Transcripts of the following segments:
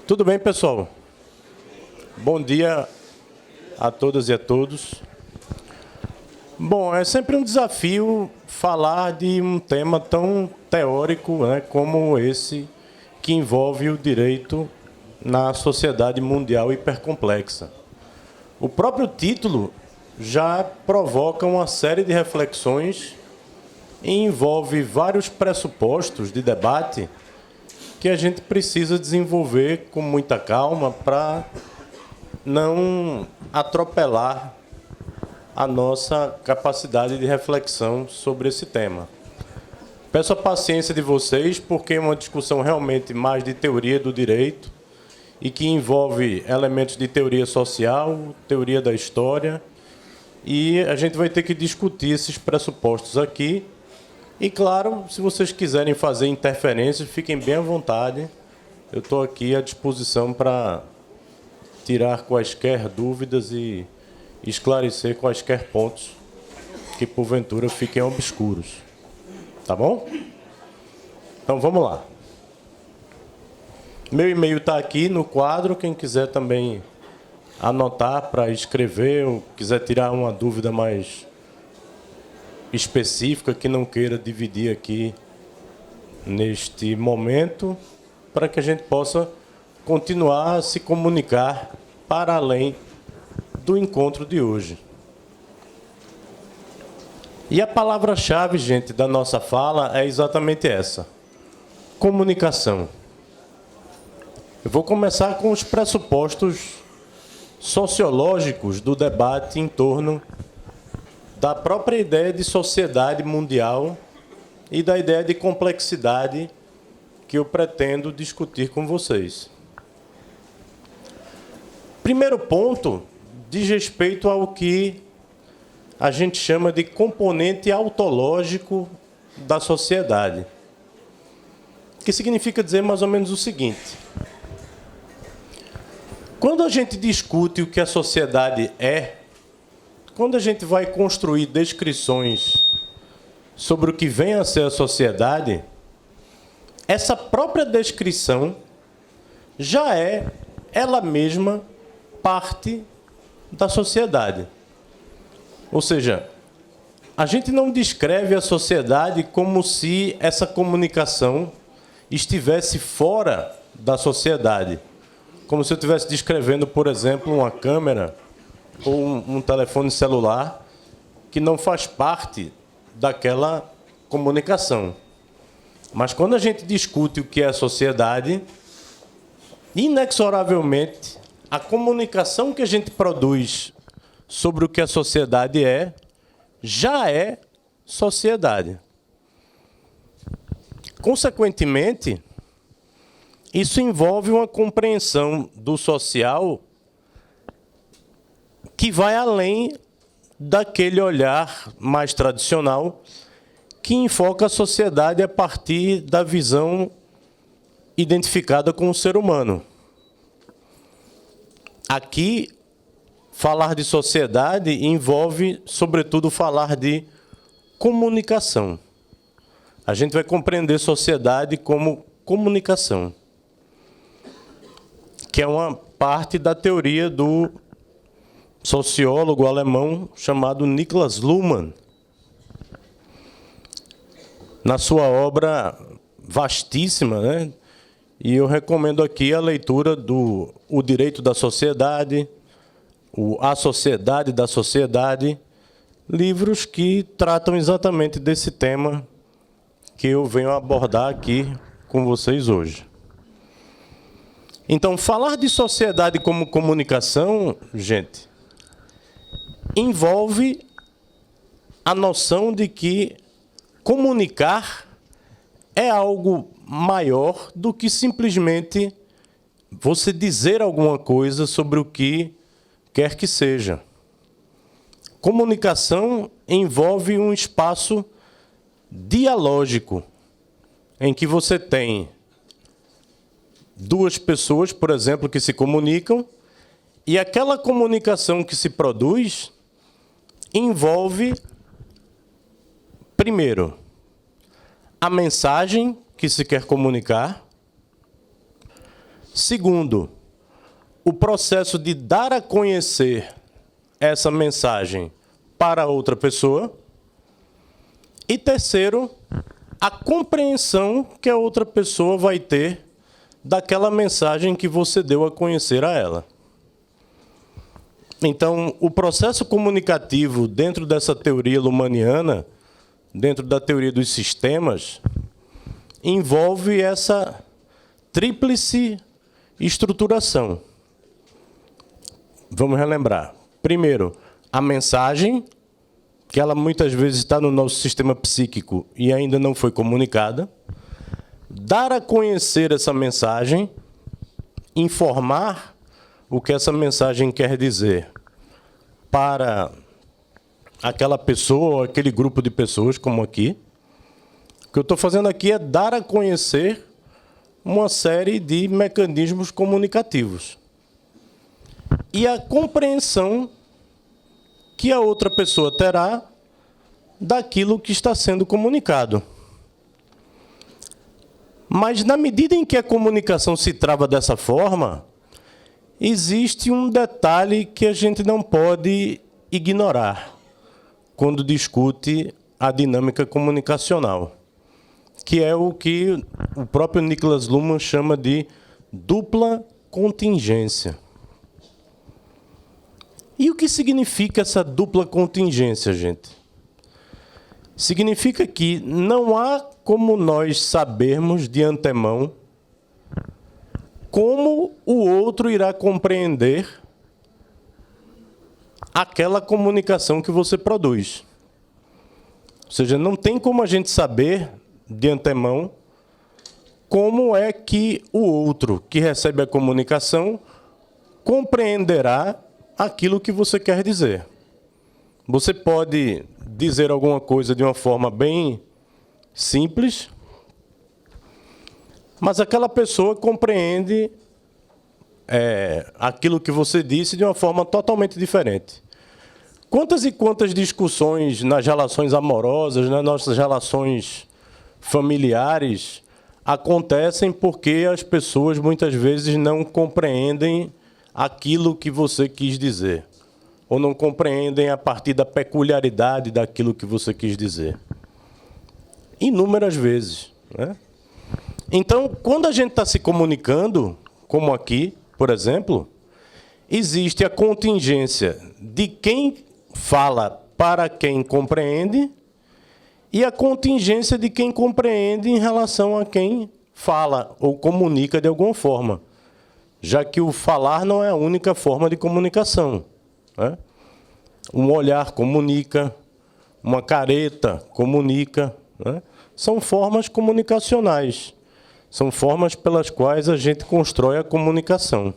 Tudo bem, pessoal? Bom dia a todas e a todos. Bom, é sempre um desafio falar de um tema tão teórico, né, como esse, que envolve o direito na sociedade mundial hipercomplexa. O próprio título já provoca uma série de reflexões e envolve vários pressupostos de debate que a gente precisa desenvolver com muita calma para não atropelar a nossa capacidade de reflexão sobre esse tema. Peço a paciência de vocês, porque é uma discussão realmente mais de teoria do direito e que envolve elementos de teoria social, teoria da história, e a gente vai ter que discutir esses pressupostos aqui. E, claro, se vocês quiserem fazer interferências, fiquem bem à vontade. Eu estou aqui à disposição para tirar quaisquer dúvidas e esclarecer quaisquer pontos que, porventura, fiquem obscuros. Tá bom? Então, vamos lá. Meu e-mail está aqui no quadro. Quem quiser também anotar para escrever ou quiser tirar uma dúvida mais específica que não queira dividir aqui neste momento, para que a gente possa continuar a se comunicar para além do encontro de hoje. E a palavra-chave, gente, da nossa fala é exatamente essa: comunicação. Eu vou começar com os pressupostos sociológicos do debate em torno da própria ideia de sociedade mundial e da ideia de complexidade que eu pretendo discutir com vocês. Primeiro ponto diz respeito ao que a gente chama de componente autológico da sociedade, que significa dizer mais ou menos o seguinte: quando a gente discute o que a sociedade é, quando a gente vai construir descrições sobre o que vem a ser a sociedade, essa própria descrição já é, ela mesma, parte da sociedade. Ou seja, a gente não descreve a sociedade como se essa comunicação estivesse fora da sociedade. Como se eu estivesse descrevendo, por exemplo, uma câmera ou um telefone celular que não faz parte daquela comunicação. Mas quando a gente discute o que é a sociedade, inexoravelmente, a comunicação que a gente produz sobre o que a sociedade é, já é sociedade. Consequentemente, isso envolve uma compreensão do social que vai além daquele olhar mais tradicional que enfoca a sociedade a partir da visão identificada com o ser humano. Aqui, falar de sociedade envolve, sobretudo, falar de comunicação. A gente vai compreender sociedade como comunicação, que é uma parte da teoria do sociólogo alemão chamado Niklas Luhmann, na sua obra vastíssima, né? E eu recomendo aqui a leitura do O Direito da Sociedade, A Sociedade da Sociedade, livros que tratam exatamente desse tema que eu venho abordar aqui com vocês hoje. Então, falar de sociedade como comunicação, gente, envolve a noção de que comunicar é algo maior do que simplesmente você dizer alguma coisa sobre o que quer que seja. Comunicação envolve um espaço dialógico, em que você tem duas pessoas, por exemplo, que se comunicam, e aquela comunicação que se produz envolve, primeiro, a mensagem que se quer comunicar. Segundo, o processo de dar a conhecer essa mensagem para outra pessoa. E terceiro, a compreensão que a outra pessoa vai ter daquela mensagem que você deu a conhecer a ela. Então, o processo comunicativo dentro dessa teoria lumaniana, dentro da teoria dos sistemas, envolve essa tríplice estruturação. Vamos relembrar. Primeiro, a mensagem, que ela muitas vezes está no nosso sistema psíquico e ainda não foi comunicada. Dar a conhecer essa mensagem, informar o que essa mensagem quer dizer para aquela pessoa ou aquele grupo de pessoas, como aqui. O que eu estou fazendo aqui é dar a conhecer uma série de mecanismos comunicativos. E a compreensão que a outra pessoa terá daquilo que está sendo comunicado. Mas, na medida em que a comunicação se trava dessa forma, existe um detalhe que a gente não pode ignorar quando discute a dinâmica comunicacional, que é o que o próprio Niklas Luhmann chama de dupla contingência. E o que significa essa dupla contingência, gente? Significa que não há como nós sabermos de antemão como o outro irá compreender aquela comunicação que você produz. Ou seja, não tem como a gente saber de antemão como é que o outro que recebe a comunicação compreenderá aquilo que você quer dizer. Você pode dizer alguma coisa de uma forma bem simples, mas aquela pessoa compreende aquilo que você disse de uma forma totalmente diferente. Quantas e quantas discussões nas relações amorosas, nas nossas relações familiares, acontecem porque as pessoas muitas vezes não compreendem aquilo que você quis dizer, ou não compreendem a partir da peculiaridade daquilo que você quis dizer. Inúmeras vezes, né? Então, quando a gente está se comunicando, como aqui, por exemplo, existe a contingência de quem fala para quem compreende e a contingência de quem compreende em relação a quem fala ou comunica de alguma forma, já que o falar não é a única forma de comunicação, né? Um olhar comunica, uma careta comunica, né? São formas comunicacionais, são formas pelas quais a gente constrói a comunicação.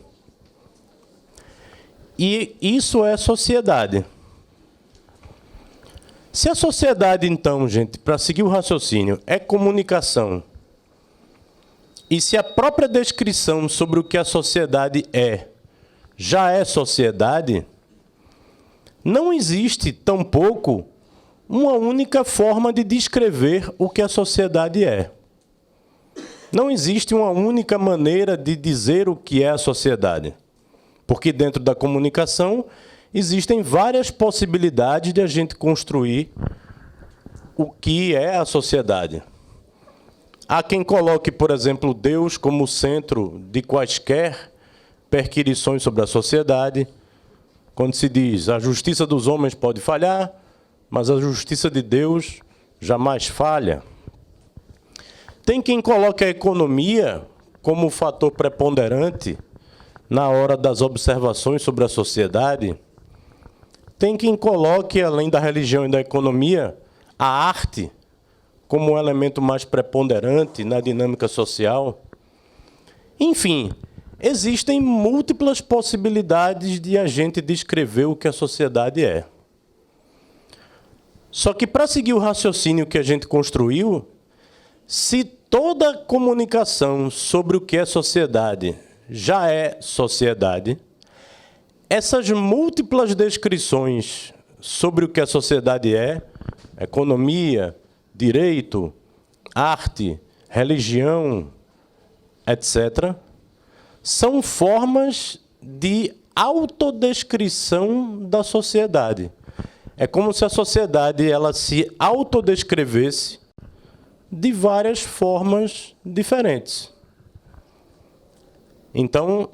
E isso é sociedade. Se a sociedade, então, gente, para seguir o raciocínio, é comunicação, e se a própria descrição sobre o que a sociedade já é sociedade, não existe, tampouco, uma única forma de descrever o que a sociedade é. Não existe uma única maneira de dizer o que é a sociedade, porque dentro da comunicação existem várias possibilidades de a gente construir o que é a sociedade. Há quem coloque, por exemplo, Deus como centro de quaisquer perquirições sobre a sociedade, quando se diz a justiça dos homens pode falhar, mas a justiça de Deus jamais falha. Tem quem coloque a economia como fator preponderante na hora das observações sobre a sociedade. Tem quem coloque, além da religião e da economia, a arte como um elemento mais preponderante na dinâmica social. Enfim, existem múltiplas possibilidades de a gente descrever o que a sociedade é. Só que, para seguir o raciocínio que a gente construiu, se toda comunicação sobre o que é sociedade já é sociedade, essas múltiplas descrições sobre o que a sociedade é, economia, direito, arte, religião, etc., são formas de autodescrição da sociedade. É como se a sociedade ela se autodescrevesse de várias formas diferentes. Então,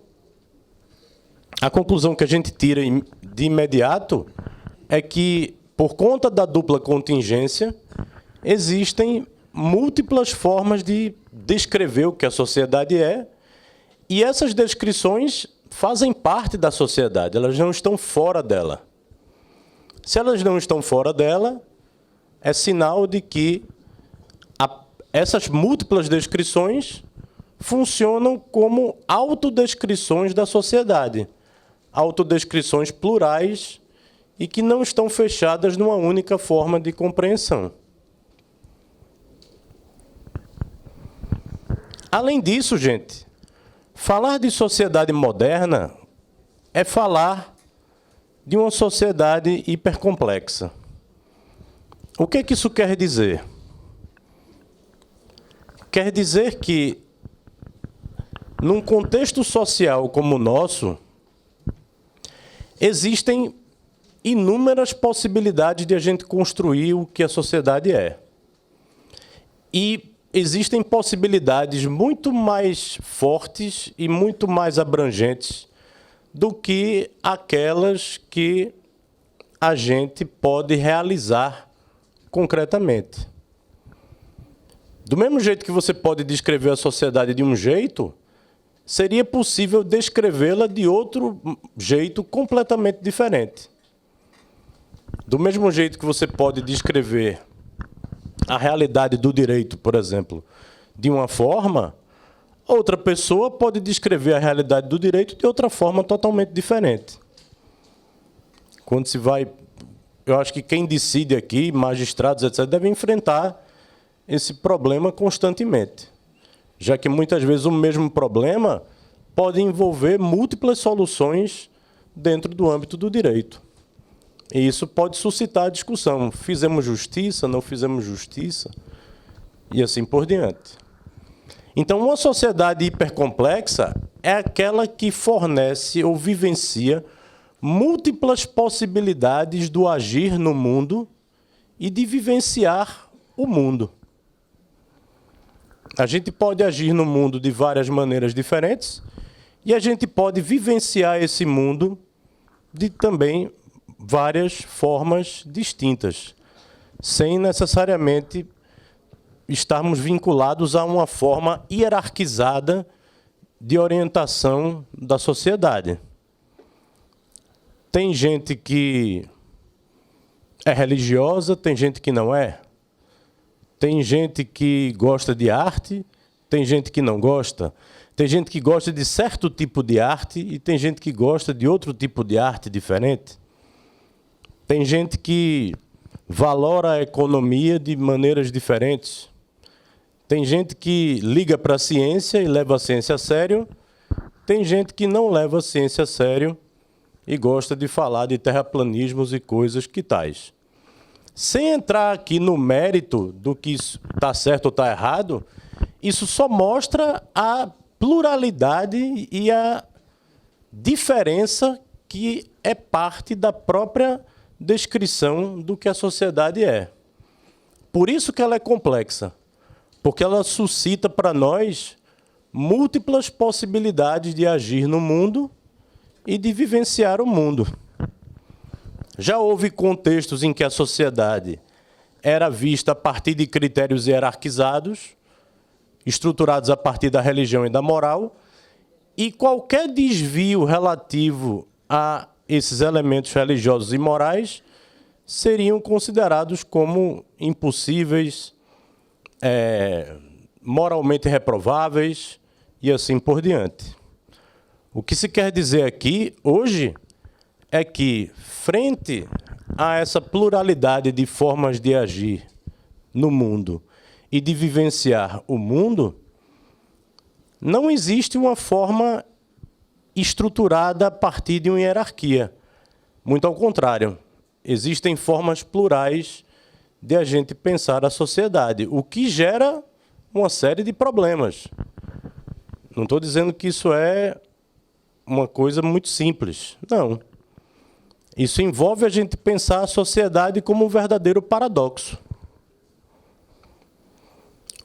a conclusão que a gente tira de imediato é que, por conta da dupla contingência, existem múltiplas formas de descrever o que a sociedade é, e essas descrições fazem parte da sociedade, elas não estão fora dela. Se elas não estão fora dela, é sinal de que essas múltiplas descrições funcionam como autodescrições da sociedade, autodescrições plurais e que não estão fechadas numa única forma de compreensão. Além disso, gente, falar de sociedade moderna é falar de uma sociedade hipercomplexa. O que é que isso quer dizer? Quer dizer que, num contexto social como o nosso, existem inúmeras possibilidades de a gente construir o que a sociedade é. E existem possibilidades muito mais fortes e muito mais abrangentes do que aquelas que a gente pode realizar concretamente. Do mesmo jeito que você pode descrever a sociedade de um jeito, seria possível descrevê-la de outro jeito completamente diferente. Do mesmo jeito que você pode descrever a realidade do direito, por exemplo, de uma forma, outra pessoa pode descrever a realidade do direito de outra forma totalmente diferente. Quando se vai... Eu acho que quem decide aqui, magistrados, etc., devem enfrentar esse problema constantemente, já que muitas vezes o mesmo problema pode envolver múltiplas soluções dentro do âmbito do direito. E isso pode suscitar discussão. Fizemos justiça, não fizemos justiça, e assim por diante. Então, uma sociedade hipercomplexa é aquela que fornece ou vivencia múltiplas possibilidades do agir no mundo e de vivenciar o mundo. A gente pode agir no mundo de várias maneiras diferentes e a gente pode vivenciar esse mundo de também várias formas distintas, sem necessariamente estarmos vinculados a uma forma hierarquizada de orientação da sociedade. Tem gente que é religiosa, tem gente que não é. Tem gente que gosta de arte, tem gente que não gosta. Tem gente que gosta de certo tipo de arte e tem gente que gosta de outro tipo de arte diferente. Tem gente que valora a economia de maneiras diferentes. Tem gente que liga para a ciência e leva a ciência a sério. Tem gente que não leva a ciência a sério e gosta de falar de terraplanismos e coisas que tais. Sem entrar aqui no mérito do que está certo ou está errado, isso só mostra a pluralidade e a diferença que é parte da própria descrição do que a sociedade é. Por isso que ela é complexa, porque ela suscita para nós múltiplas possibilidades de agir no mundo e de vivenciar o mundo. Já houve contextos em que a sociedade era vista a partir de critérios hierarquizados, estruturados a partir da religião e da moral, e qualquer desvio relativo a esses elementos religiosos e morais seriam considerados como impossíveis, moralmente reprováveis e assim por diante. O que se quer dizer aqui, hoje, é que, frente a essa pluralidade de formas de agir no mundo e de vivenciar o mundo, não existe uma forma estruturada a partir de uma hierarquia. Muito ao contrário, existem formas plurais de a gente pensar a sociedade, o que gera uma série de problemas. Não estou dizendo que isso é uma coisa muito simples. Não. Isso envolve a gente pensar a sociedade como um verdadeiro paradoxo.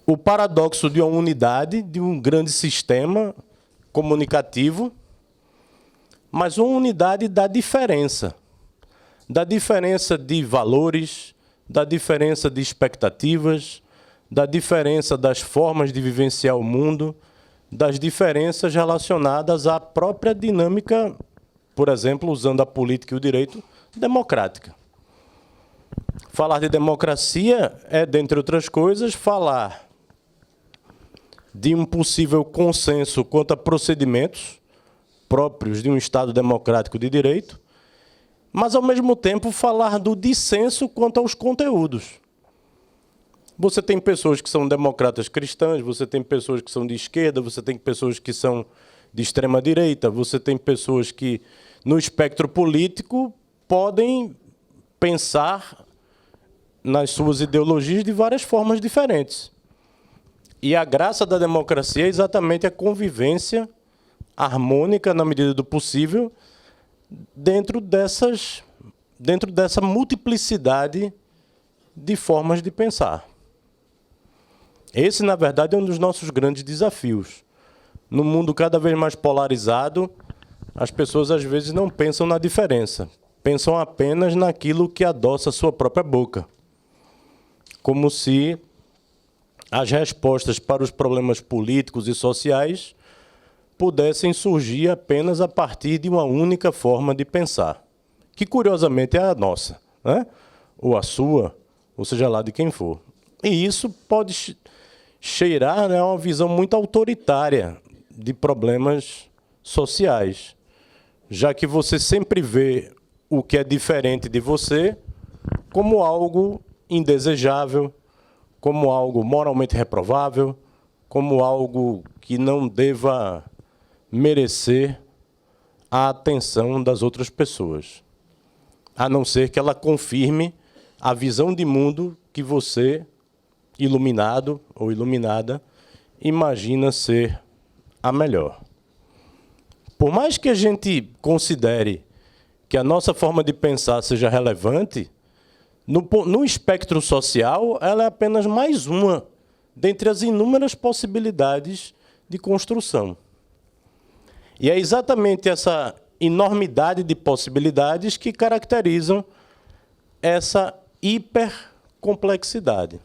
O paradoxo de uma unidade, de um grande sistema comunicativo, mas uma unidade da diferença de valores, da diferença de expectativas, da diferença das formas de vivenciar o mundo, das diferenças relacionadas à própria dinâmica, por exemplo, usando a política e o direito, democrática. Falar de democracia é, dentre outras coisas, falar de um possível consenso quanto a procedimentos próprios de um Estado democrático de direito, mas, ao mesmo tempo, falar do dissenso quanto aos conteúdos. Você tem pessoas que são democratas cristãs, você tem pessoas que são de esquerda, você tem pessoas que são de extrema-direita, você tem pessoas que, no espectro político, podem pensar nas suas ideologias de várias formas diferentes. E a graça da democracia é exatamente a convivência harmônica, na medida do possível, dentro dessa multiplicidade de formas de pensar. Esse, na verdade, é um dos nossos grandes desafios. No mundo cada vez mais polarizado, as pessoas, às vezes, não pensam na diferença. Pensam apenas naquilo que adoça a sua própria boca. Como se as respostas para os problemas políticos e sociais pudessem surgir apenas a partir de uma única forma de pensar, que, curiosamente, é a nossa, né? Ou a sua, ou seja lá de quem for. E isso pode cheirar, né, a uma visão muito autoritária de problemas sociais, já que você sempre vê o que é diferente de você como algo indesejável, como algo moralmente reprovável, como algo que não deva merecer a atenção das outras pessoas, a não ser que ela confirme a visão de mundo que você, iluminado ou iluminada, imagina ser a melhor. Por mais que a gente considere que a nossa forma de pensar seja relevante, no espectro social, ela é apenas mais uma dentre as inúmeras possibilidades de construção. E é exatamente essa enormidade de possibilidades que caracterizam essa hipercomplexidade.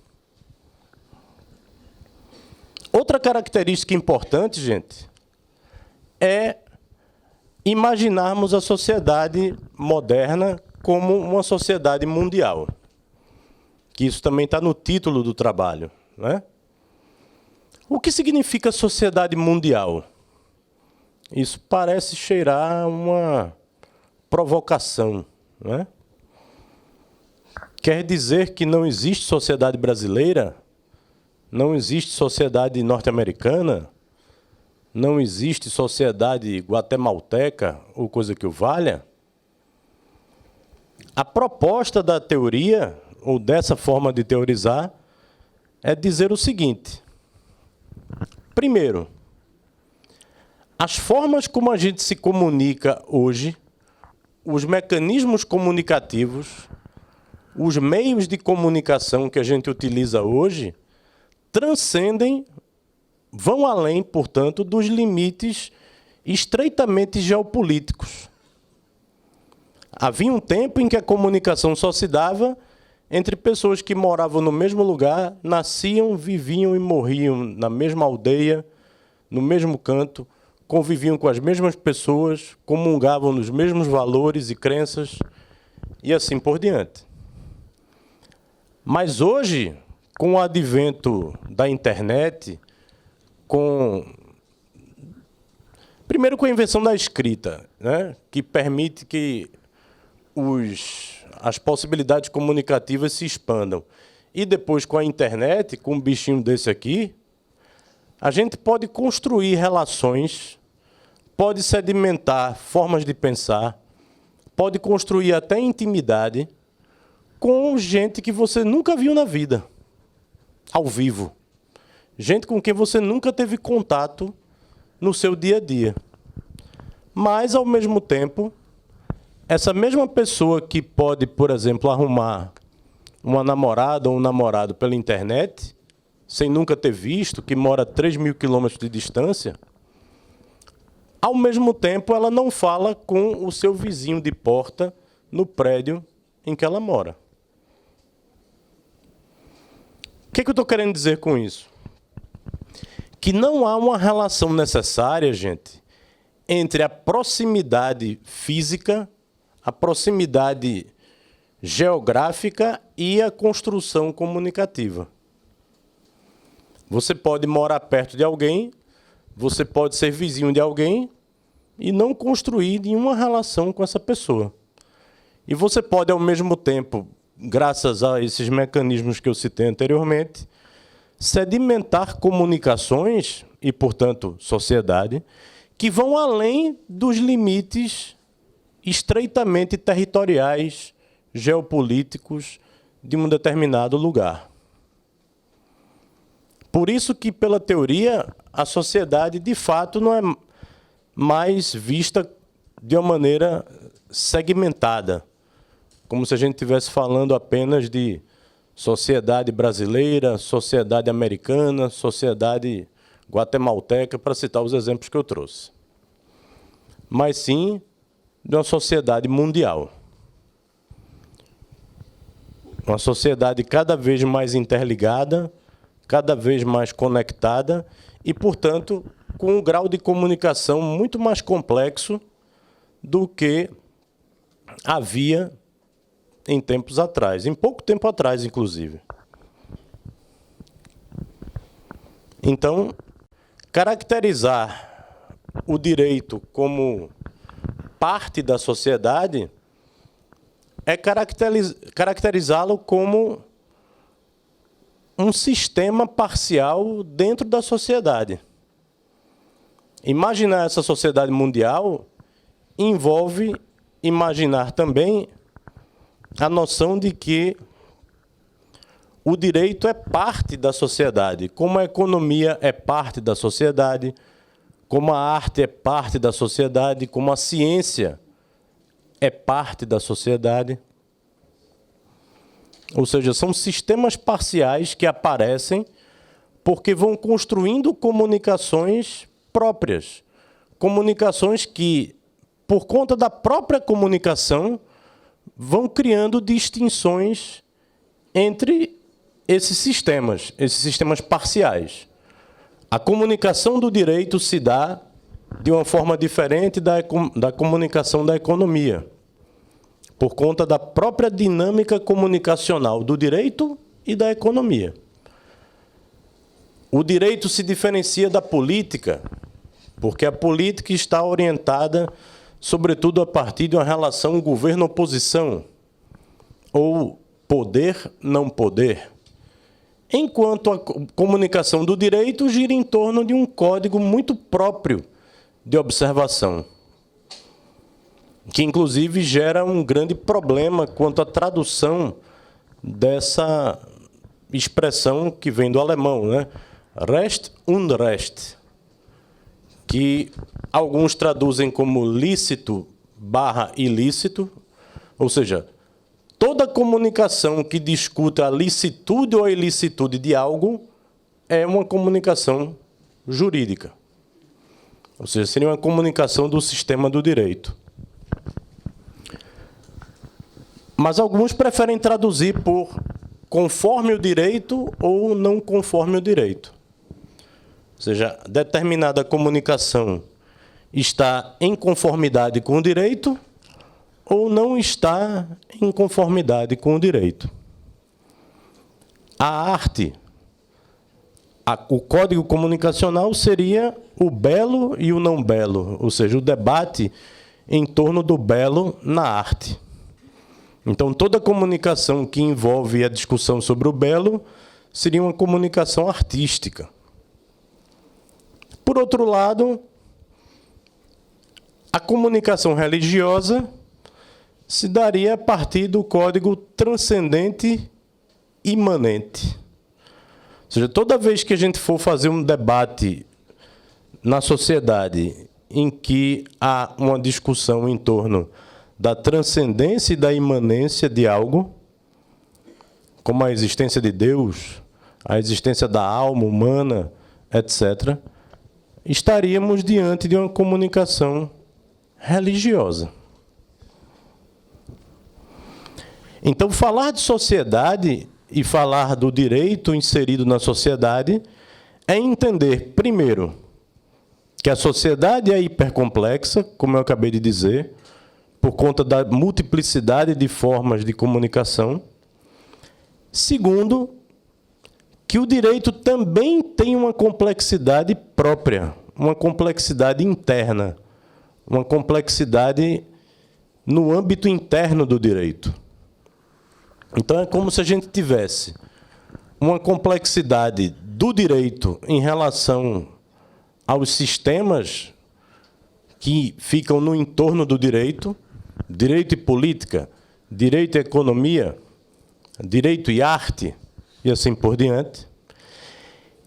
Outra característica importante, gente, é imaginarmos a sociedade moderna como uma sociedade mundial. Que isso também está no título do trabalho, né? O que significa sociedade mundial? Isso parece cheirar uma provocação, né? Quer dizer que não existe sociedade brasileira? Não existe sociedade norte-americana? Não existe sociedade guatemalteca ou coisa que o valha? A proposta da teoria, ou dessa forma de teorizar, é dizer o seguinte. Primeiro, as formas como a gente se comunica hoje, os mecanismos comunicativos, os meios de comunicação que a gente utiliza hoje, transcendem, vão além, portanto, dos limites estreitamente geopolíticos. Havia um tempo em que a comunicação só se dava entre pessoas que moravam no mesmo lugar, nasciam, viviam e morriam na mesma aldeia, no mesmo canto, conviviam com as mesmas pessoas, comungavam nos mesmos valores e crenças, e assim por diante. Mas hoje, com o advento da internet, primeiro com a invenção da escrita, né, que permite que as possibilidades comunicativas se expandam, e depois com a internet, com um bichinho desse aqui, a gente pode construir relações, pode sedimentar formas de pensar, pode construir até intimidade com gente que você nunca viu na vida, ao vivo. Gente com quem você nunca teve contato no seu dia a dia. Mas, ao mesmo tempo, essa mesma pessoa que pode, por exemplo, arrumar uma namorada ou um namorado pela internet, sem nunca ter visto, que mora a 3.000 quilômetros de distância, ao mesmo tempo ela não fala com o seu vizinho de porta no prédio em que ela mora. O que eu estou querendo dizer com isso? Que não há uma relação necessária, gente, entre a proximidade física, a proximidade geográfica e a construção comunicativa. Você pode morar perto de alguém, você pode ser vizinho de alguém e não construir nenhuma relação com essa pessoa. E você pode, ao mesmo tempo, graças a esses mecanismos que eu citei anteriormente, sedimentar comunicações e, portanto, sociedade, que vão além dos limites estreitamente territoriais, geopolíticos de um determinado lugar. Por isso que, pela teoria, a sociedade, de fato, não é mais vista de uma maneira segmentada, como se a gente estivesse falando apenas de sociedade brasileira, sociedade americana, sociedade guatemalteca, para citar os exemplos que eu trouxe. Mas sim de uma sociedade mundial. Uma sociedade cada vez mais interligada, cada vez mais conectada e, portanto, com um grau de comunicação muito mais complexo do que havia em tempos atrás, em pouco tempo atrás, inclusive. Então, caracterizar o direito como parte da sociedade é caracterizá-lo como um sistema parcial dentro da sociedade. Imaginar essa sociedade mundial envolve imaginar também a noção de que o direito é parte da sociedade, como a economia é parte da sociedade, como a arte é parte da sociedade, como a ciência é parte da sociedade. Ou seja, são sistemas parciais que aparecem porque vão construindo comunicações próprias. Comunicações que, por conta da própria comunicação, vão criando distinções entre esses sistemas parciais. A comunicação do direito se dá de uma forma diferente da comunicação da economia, por conta da própria dinâmica comunicacional do direito e da economia. O direito se diferencia da política, porque a política está orientada, sobretudo, a partir de uma relação governo-oposição, ou poder-não poder, enquanto a comunicação do direito gira em torno de um código muito próprio de observação, que, inclusive, gera um grande problema quanto à tradução dessa expressão que vem do alemão, né? Recht und Recht, que alguns traduzem como lícito/ilícito, ou seja, toda comunicação que discuta a licitude ou a ilicitude de algo é uma comunicação jurídica. Ou seja, seria uma comunicação do sistema do direito. Mas alguns preferem traduzir por conforme o direito ou não conforme o direito. Ou seja, determinada comunicação está em conformidade com o direito ou não está em conformidade com o direito. A arte, o código comunicacional seria o belo e o não belo, ou seja, o debate em torno do belo na arte. Então, toda comunicação que envolve a discussão sobre o belo seria uma comunicação artística. Por outro lado, a comunicação religiosa se daria a partir do código transcendente imanente. Ou seja, toda vez que a gente for fazer um debate na sociedade em que há uma discussão em torno da transcendência e da imanência de algo, como a existência de Deus, a existência da alma humana, etc., estaríamos diante de uma comunicação religiosa. Então, falar de sociedade e falar do direito inserido na sociedade é entender, primeiro, que a sociedade é hipercomplexa, como eu acabei de dizer, por conta da multiplicidade de formas de comunicação. Segundo, que o direito também tem uma complexidade própria, uma complexidade interna, uma complexidade no âmbito interno do direito. Então, é como se a gente tivesse uma complexidade do direito em relação aos sistemas que ficam no entorno do direito, direito e política, direito e economia, direito e arte, e assim por diante.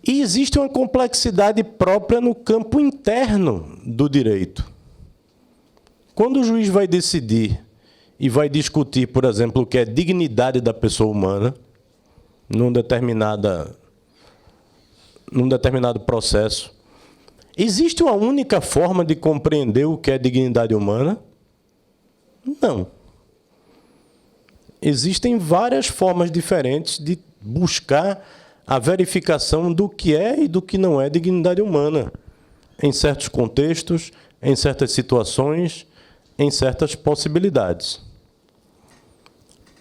E existe uma complexidade própria no campo interno do direito. Quando o juiz vai decidir e vai discutir, por exemplo, o que é dignidade da pessoa humana, num determinado processo, existe uma única forma de compreender o que é dignidade humana? Não. Existem várias formas diferentes de buscar a verificação do que é e do que não é dignidade humana, em certos contextos, em certas situações, em certas possibilidades.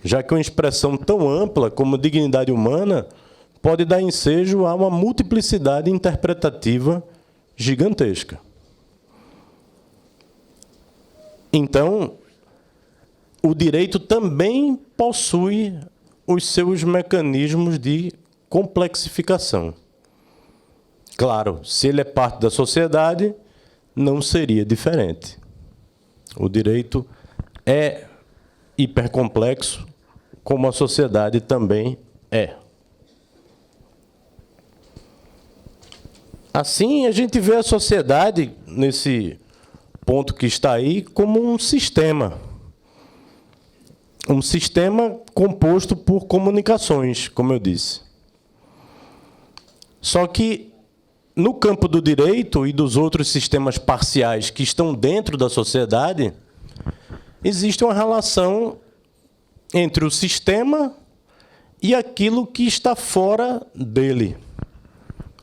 Já que uma expressão tão ampla como dignidade humana pode dar ensejo a uma multiplicidade interpretativa gigantesca. Então, o direito também possui os seus mecanismos de complexificação. Claro, se ele é parte da sociedade, não seria diferente. O direito é hipercomplexo, como a sociedade também é. Assim, a gente vê a sociedade, nesse ponto que está aí, como um sistema. Um sistema composto por comunicações, como eu disse. Só que, no campo do direito e dos outros sistemas parciais que estão dentro da sociedade, existe uma relação entre o sistema e aquilo que está fora dele.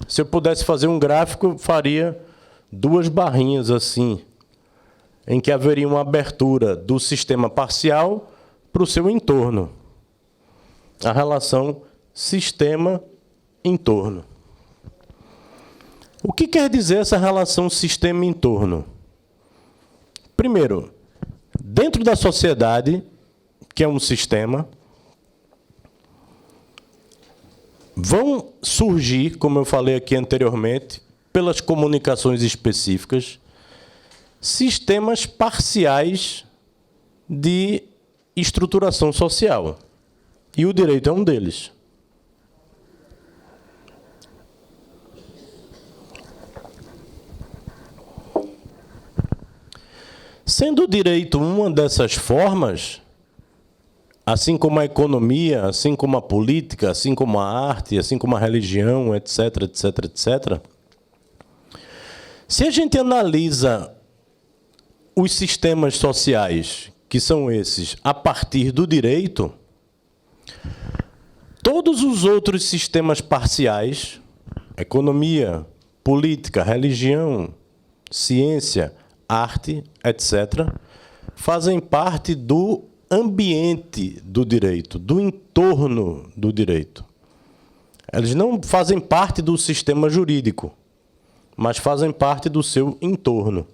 Se eu pudesse fazer um gráfico, eu faria duas barrinhas assim, em que haveria uma abertura do sistema parcial para o seu entorno. A relação sistema-entorno. O que quer dizer essa relação sistema-entorno? Primeiro, dentro da sociedade, que é um sistema, vão surgir, como eu falei aqui anteriormente, pelas comunicações específicas, sistemas parciais de estruturação social. E o direito é um deles. Sendo o direito uma dessas formas, assim como a economia, assim como a política, assim como a arte, assim como a religião, etc., etc., etc., se a gente analisa os sistemas sociais, que são esses, a partir do direito, todos os outros sistemas parciais, economia, política, religião, ciência, arte, etc., fazem parte do ambiente do direito, do entorno do direito. Eles não fazem parte do sistema jurídico, mas fazem parte do seu entorno.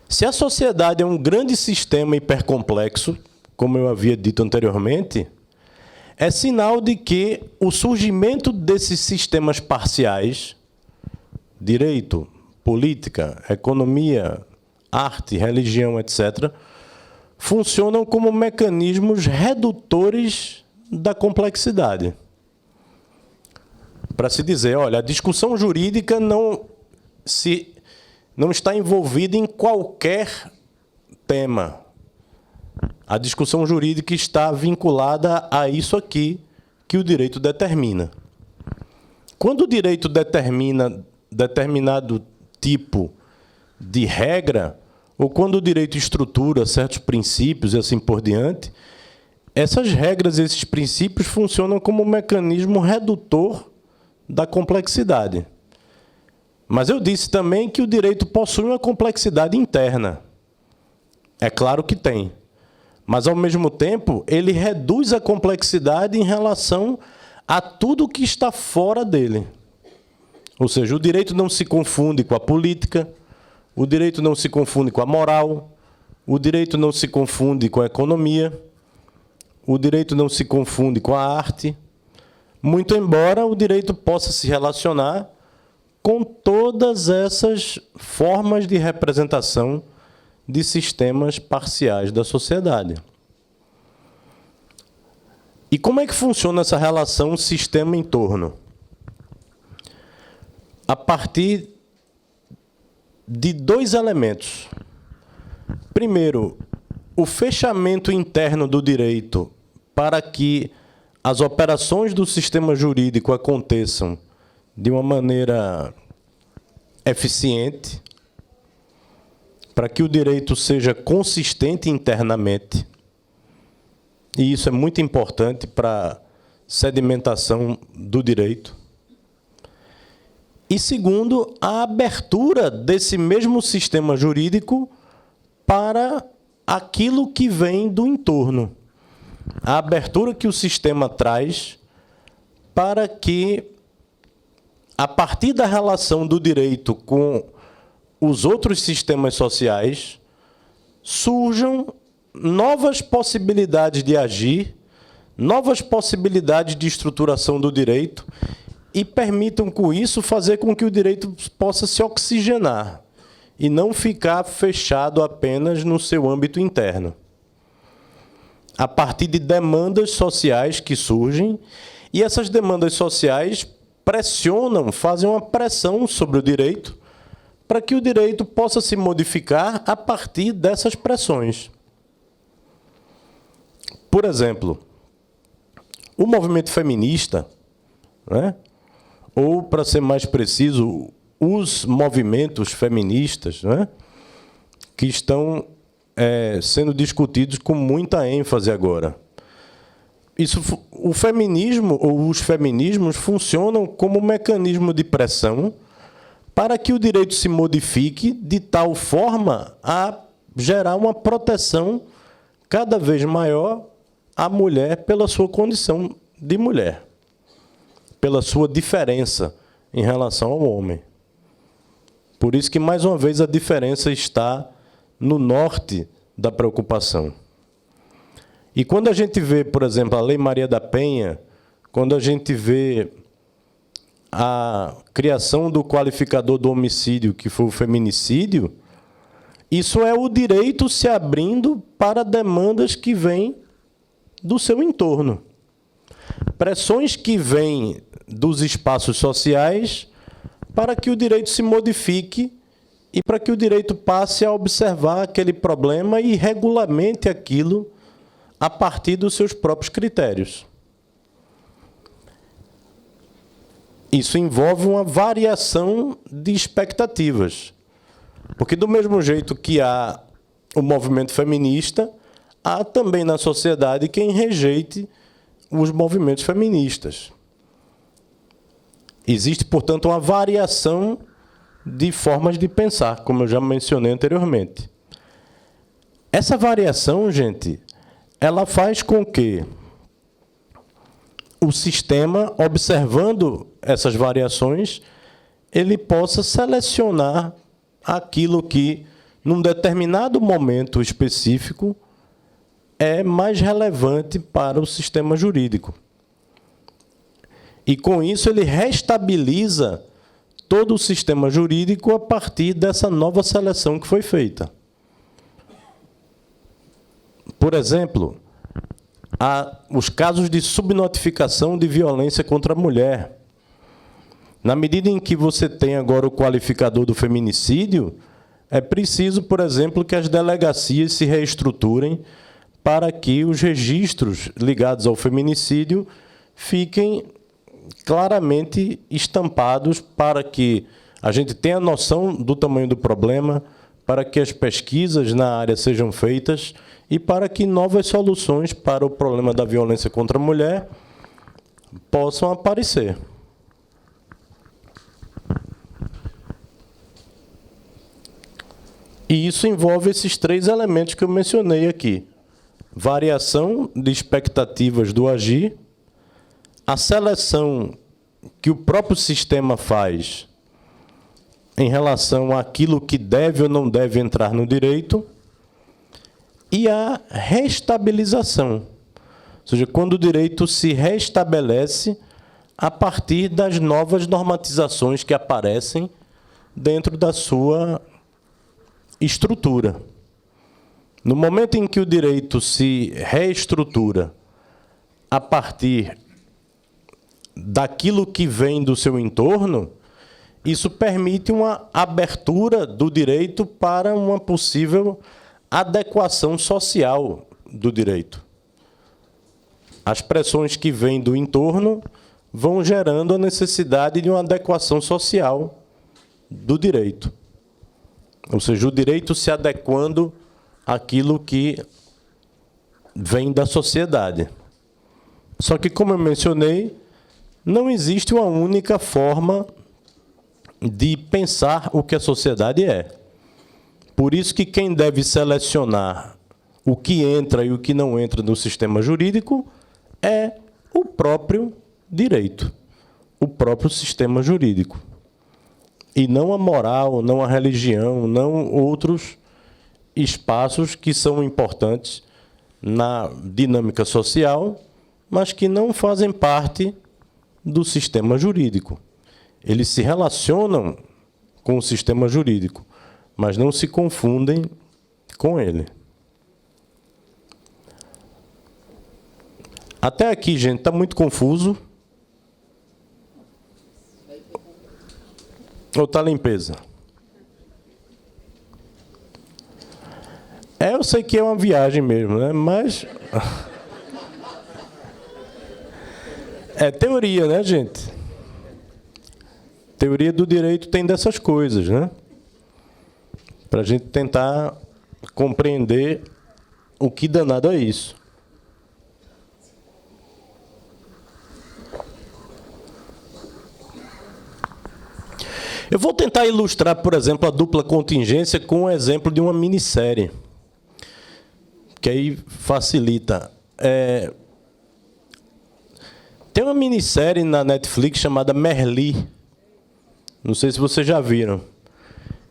Se a sociedade é um grande sistema hipercomplexo, como eu havia dito anteriormente, é sinal de que o surgimento desses sistemas parciais, direito, política, economia, arte, religião, etc., funcionam como mecanismos redutores da complexidade. para se dizer, olha, a discussão jurídica não está envolvida em qualquer tema. A discussão jurídica está vinculada a isso aqui que o direito determina. Quando o direito determina determinado tipo de regra, ou quando o direito estrutura certos princípios e assim por diante, essas regras e esses princípios funcionam como um mecanismo redutor da complexidade. Mas eu disse também que o direito possui uma complexidade interna. É claro que tem. Mas, ao mesmo tempo, ele reduz a complexidade em relação a tudo que está fora dele. Ou seja, o direito não se confunde com a política, o direito não se confunde com a moral, o direito não se confunde com a economia, o direito não se confunde com a arte, muito embora o direito possa se relacionar com todas essas formas de representação de sistemas parciais da sociedade. E como é que funciona essa relação sistema-entorno? A partir de dois elementos. Primeiro, o fechamento interno do direito para que as operações do sistema jurídico aconteçam de uma maneira eficiente, para que o direito seja consistente internamente. E isso é muito importante para a sedimentação do direito. E, segundo, a abertura desse mesmo sistema jurídico para aquilo que vem do entorno. A abertura que o sistema traz para que, a partir da relação do direito com os outros sistemas sociais, surjam novas possibilidades de agir, novas possibilidades de estruturação do direito e permitam, com isso, fazer com que o direito possa se oxigenar e não ficar fechado apenas no seu âmbito interno. A partir de demandas sociais que surgem, e essas demandas sociais pressionam, fazem uma pressão sobre o direito, para que o direito possa se modificar a partir dessas pressões. Por exemplo, o movimento feminista, né? Ou, para ser mais preciso, os movimentos feministas, né? Que estão sendo discutidos com muita ênfase agora. O feminismo ou os feminismos funcionam como um mecanismo de pressão para que o direito se modifique de tal forma a gerar uma proteção cada vez maior à mulher pela sua condição de mulher, pela sua diferença em relação ao homem. Por isso que, mais uma vez, a diferença está no norte da preocupação. E quando a gente vê, por exemplo, a Lei Maria da Penha, quando a gente vê a criação do qualificador do homicídio, que foi o feminicídio, isso é o direito se abrindo para demandas que vêm do seu entorno. Pressões que vêm dos espaços sociais para que o direito se modifique e para que o direito passe a observar aquele problema e regulamente aquilo a partir dos seus próprios critérios. Isso envolve uma variação de expectativas. Porque, do mesmo jeito que há o movimento feminista, há também na sociedade quem rejeite os movimentos feministas. Existe, portanto, uma variação de formas de pensar, como eu já mencionei anteriormente. Essa variação, gente, ela faz com que o sistema, observando essas variações, ele possa selecionar aquilo que, num determinado momento específico, é mais relevante para o sistema jurídico. E, com isso, ele restabiliza todo o sistema jurídico a partir dessa nova seleção que foi feita. Por exemplo, há os casos de subnotificação de violência contra a mulher. Na medida em que você tem agora o qualificador do feminicídio, é preciso, por exemplo, que as delegacias se reestruturem para que os registros ligados ao feminicídio fiquem claramente estampados, para que a gente tenha noção do tamanho do problema, para que as pesquisas na área sejam feitas e para que novas soluções para o problema da violência contra a mulher possam aparecer. E isso envolve esses 3 elementos que eu mencionei aqui: variação de expectativas do agir, a seleção que o próprio sistema faz em relação àquilo que deve ou não deve entrar no direito, e a restabilização, ou seja, quando o direito se restabelece a partir das novas normatizações que aparecem dentro da sua estrutura. No momento em que o direito se reestrutura a partir daquilo que vem do seu entorno, isso permite uma abertura do direito para uma possível adequação social do direito. As pressões que vêm do entorno vão gerando a necessidade de uma adequação social do direito. Ou seja, o direito se adequando àquilo que vem da sociedade. Só que, como eu mencionei, não existe uma única forma de pensar o que a sociedade é. Por isso que quem deve selecionar o que entra e o que não entra no sistema jurídico é o próprio direito, o próprio sistema jurídico. E não a moral, não a religião, não outros espaços que são importantes na dinâmica social, mas que não fazem parte do sistema jurídico. Eles se relacionam com o sistema jurídico, mas não se confundem com ele. Até aqui, gente, está muito confuso? Ou está limpeza? Eu sei que é uma viagem mesmo, né? Mas é teoria, né, gente? Teoria do direito tem dessas coisas, né? Para a gente tentar compreender o que danado é isso. Eu vou tentar ilustrar, por exemplo, a dupla contingência com o exemplo de uma minissérie, que aí facilita. Tem uma minissérie na Netflix chamada Merli. Não sei se vocês já viram.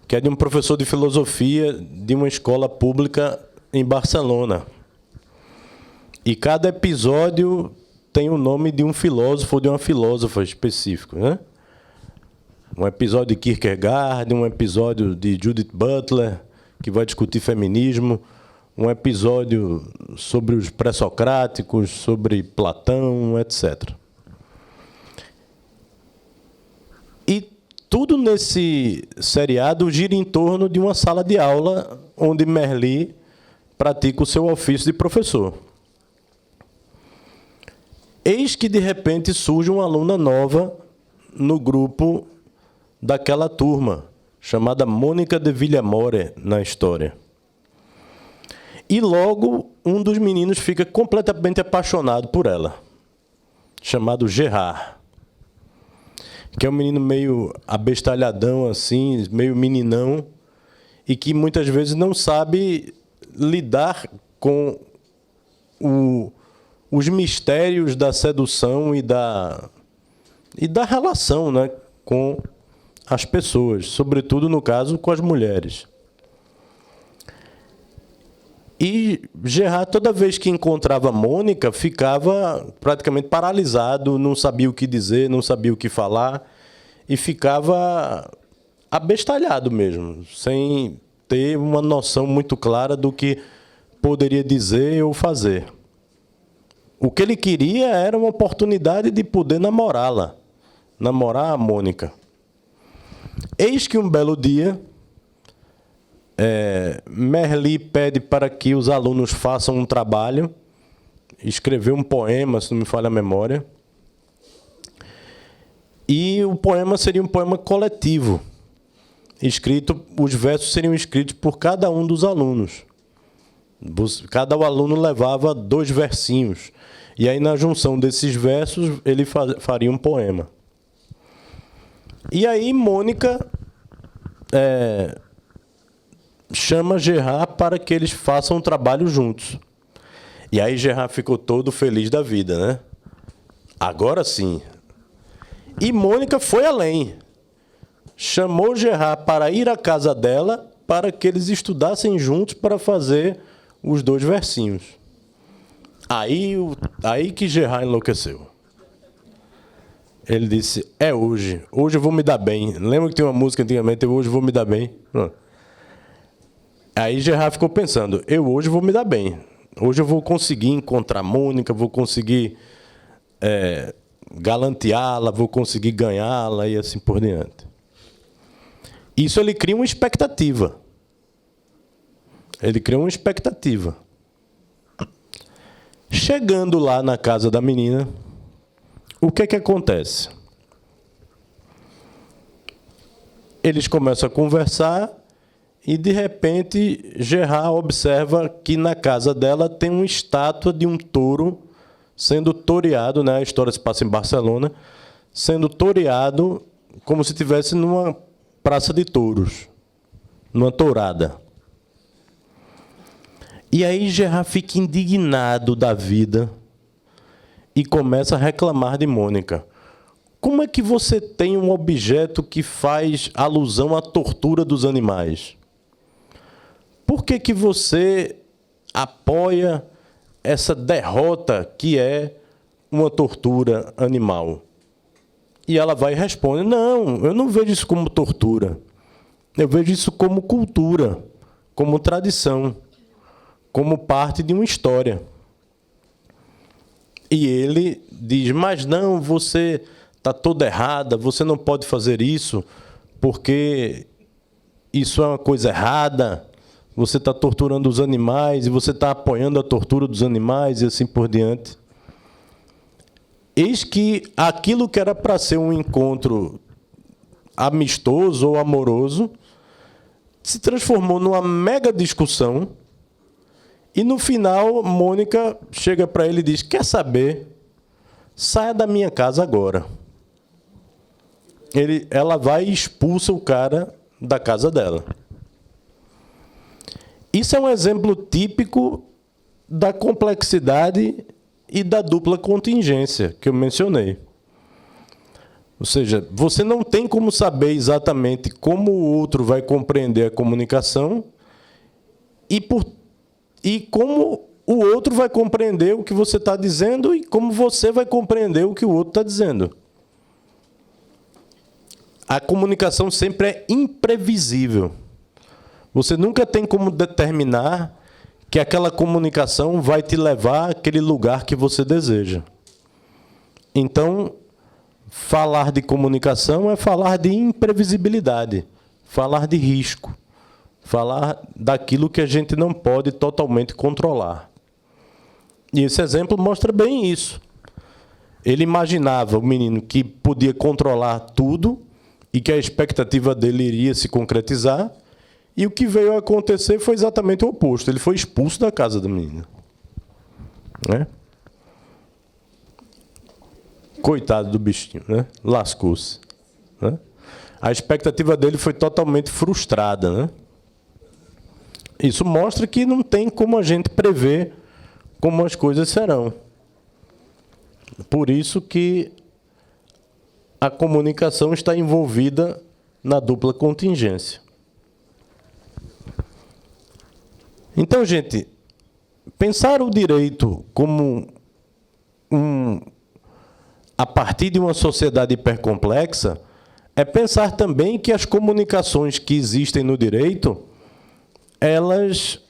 Que é de um professor de filosofia de uma escola pública em Barcelona. E cada episódio tem o nome de um filósofo ou de uma filósofa específico, né? Um episódio de Kierkegaard, um episódio de Judith Butler, que vai discutir feminismo, um episódio sobre os pré-socráticos, sobre Platão, etc. E tudo nesse seriado gira em torno de uma sala de aula onde Merli pratica o seu ofício de professor. Eis que, de repente, surge uma aluna nova no grupo daquela turma, chamada Mônica de Villamore, na história. E logo um dos meninos fica completamente apaixonado por ela, chamado Gerard, que é um menino meio abestalhadão, assim, meio meninão, e que muitas vezes não sabe lidar com os mistérios da sedução e da relação, né, com as pessoas, sobretudo, no caso, com as mulheres. E Gerard, toda vez que encontrava Mônica, ficava praticamente paralisado, não sabia o que dizer, não sabia o que falar, e ficava abestalhado mesmo, sem ter uma noção muito clara do que poderia dizer ou fazer. O que ele queria era uma oportunidade de poder namorá-la, namorar a Mônica. Eis que um belo dia, Merli pede para que os alunos façam um trabalho, escrever um poema, se não me falha a memória. E o poema seria um poema coletivo, os versos seriam escritos por cada um dos alunos. Cada aluno levava 2 versinhos. E aí, na junção desses versos, ele faria um poema. E aí, Mônica chama Gerard para que eles façam um trabalho juntos. E aí, Gerard ficou todo feliz da vida, né? Agora sim. E Mônica foi além. Chamou Gerard para ir à casa dela para que eles estudassem juntos para fazer os 2 versinhos. Aí que Gerard enlouqueceu. Ele disse, hoje eu vou me dar bem. Lembra que tinha uma música antigamente, hoje eu vou me dar bem? Aí Gerard ficou pensando, hoje vou me dar bem. Hoje eu vou conseguir encontrar Mônica, vou conseguir galanteá-la, vou conseguir ganhá-la e assim por diante. Isso ele cria uma expectativa. Ele cria uma expectativa. Chegando lá na casa da menina, o que é que acontece? Eles começam a conversar e, de repente, Gerard observa que na casa dela tem uma estátua de um touro sendo toreado, né? A história se passa em Barcelona, sendo toreado como se estivesse numa praça de touros, numa tourada. E aí Gerard fica indignado da vida e começa a reclamar de Mônica. Como é que você tem um objeto que faz alusão à tortura dos animais? Por que que você apoia essa derrota que é uma tortura animal? E ela vai e responde, não, eu não vejo isso como tortura. Eu vejo isso como cultura, como tradição, como parte de uma história. E ele diz, mas não, você está toda errada, você não pode fazer isso, porque isso é uma coisa errada, você está torturando os animais, e você está apoiando a tortura dos animais, e assim por diante. Eis que aquilo que era para ser um encontro amistoso ou amoroso se transformou numa mega discussão. E, no final, Mônica chega para ele e diz, quer saber? Saia da minha casa agora. Ela vai e expulsa o cara da casa dela. Isso é um exemplo típico da complexidade e da dupla contingência que eu mencionei. Ou seja, você não tem como saber exatamente como o outro vai compreender a comunicação e como o outro vai compreender o que você está dizendo e como você vai compreender o que o outro está dizendo. A comunicação sempre é imprevisível. Você nunca tem como determinar que aquela comunicação vai te levar àquele lugar que você deseja. Então, falar de comunicação é falar de imprevisibilidade, falar de risco, falar daquilo que a gente não pode totalmente controlar. E esse exemplo mostra bem isso. Ele imaginava o menino que podia controlar tudo e que a expectativa dele iria se concretizar, e o que veio a acontecer foi exatamente o oposto. Ele foi expulso da casa da menina. Né? Coitado do bichinho, né? Lascou-se. Né? A expectativa dele foi totalmente frustrada. Né? Isso mostra que não tem como a gente prever como as coisas serão. Por isso que a comunicação está envolvida na dupla contingência. Então, gente, pensar o direito como a partir de uma sociedade hipercomplexa é pensar também que as comunicações que existem no direito, elas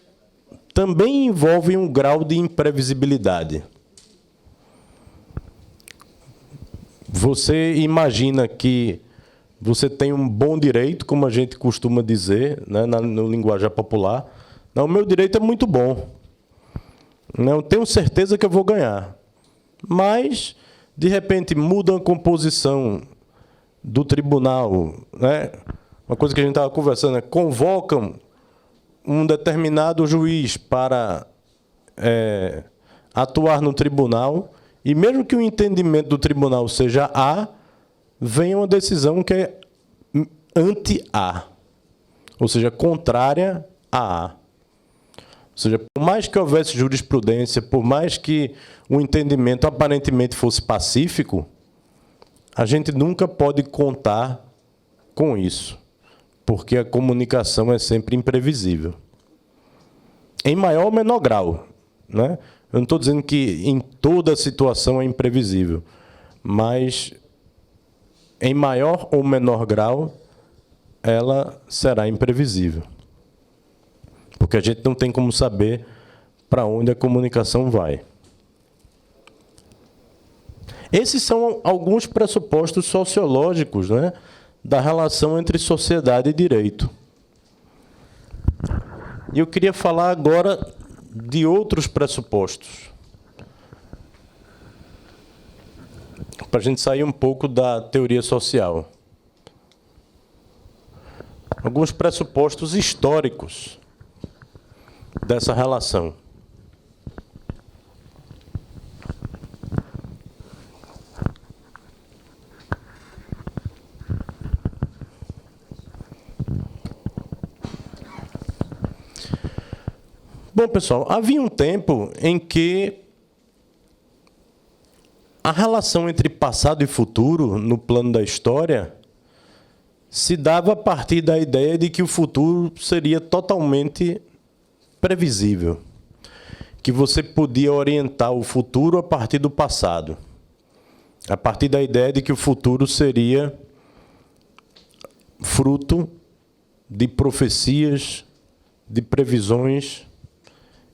também envolvem um grau de imprevisibilidade. Você imagina que você tem um bom direito, como a gente costuma dizer, né, no linguajar popular. Não, o meu direito é muito bom. Não tenho certeza que eu vou ganhar. Mas, de repente, muda a composição do tribunal, né? Uma coisa que a gente estava conversando, convocam um determinado juiz para atuar no tribunal, e mesmo que o entendimento do tribunal seja A, vem uma decisão que é anti-A, ou seja, contrária a A. Ou seja, por mais que houvesse jurisprudência, por mais que o entendimento aparentemente fosse pacífico, a gente nunca pode contar com isso, porque a comunicação é sempre imprevisível. Em maior ou menor grau, né? Eu não estou dizendo que em toda situação é imprevisível, mas em maior ou menor grau ela será imprevisível. Porque a gente não tem como saber para onde a comunicação vai. Esses são alguns pressupostos sociológicos, né, da relação entre sociedade e direito. E eu queria falar agora de outros pressupostos, para a gente sair um pouco da teoria social. Alguns pressupostos históricos dessa relação. Bom, pessoal, havia um tempo em que a relação entre passado e futuro, no plano da história, se dava a partir da ideia de que o futuro seria totalmente previsível, que você podia orientar o futuro a partir do passado, a partir da ideia de que o futuro seria fruto de profecias, de previsões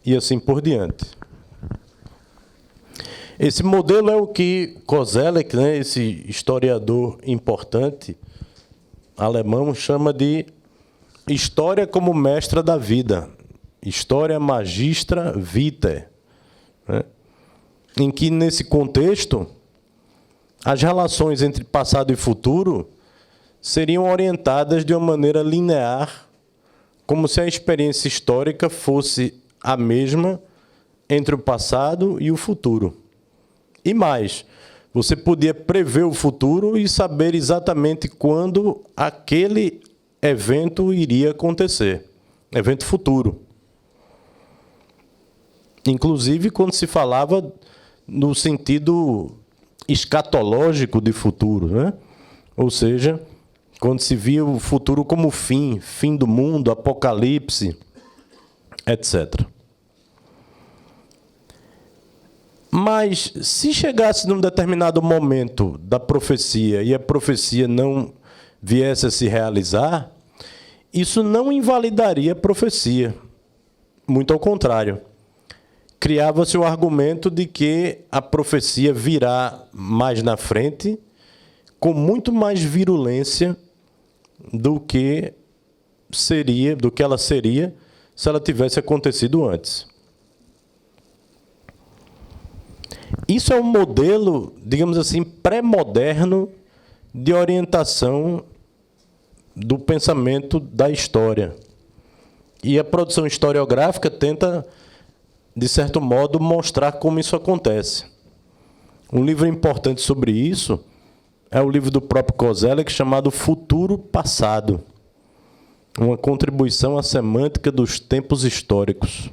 e assim por diante. Esse modelo é o que Koselleck, né, esse historiador importante alemão, chama de história como mestra da vida, Historia Magistra Vitae, né? Em que, nesse contexto, as relações entre passado e futuro seriam orientadas de uma maneira linear, como se a experiência histórica fosse a mesma entre o passado e o futuro. E mais, você podia prever o futuro e saber exatamente quando aquele evento iria acontecer, evento futuro. Inclusive, quando se falava no sentido escatológico de futuro, né? Ou seja, quando se via o futuro como fim do mundo, apocalipse, etc. Mas, se chegasse num determinado momento da profecia e a profecia não viesse a se realizar, isso não invalidaria a profecia. Muito ao contrário. Criava-se o argumento de que a profecia virá mais na frente, com muito mais virulência do que ela seria se ela tivesse acontecido antes. Isso é um modelo, digamos assim, pré-moderno de orientação do pensamento da história. E a produção historiográfica tenta, de certo modo, mostrar como isso acontece. Um livro importante sobre isso é o livro do próprio Koselleck, chamado Futuro Passado, uma contribuição à semântica dos tempos históricos,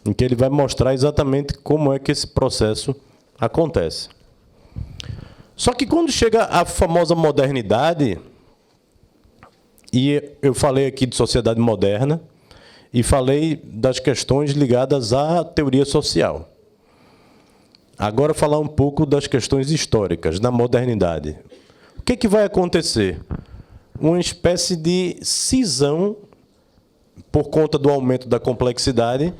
em que ele vai mostrar exatamente como é que esse processo acontece. Só que quando chega a famosa modernidade, e eu falei aqui de sociedade moderna, e falei das questões ligadas à teoria social. Agora, falar um pouco das questões históricas, da modernidade. O que vai acontecer? Uma espécie de cisão, por conta do aumento da complexidade,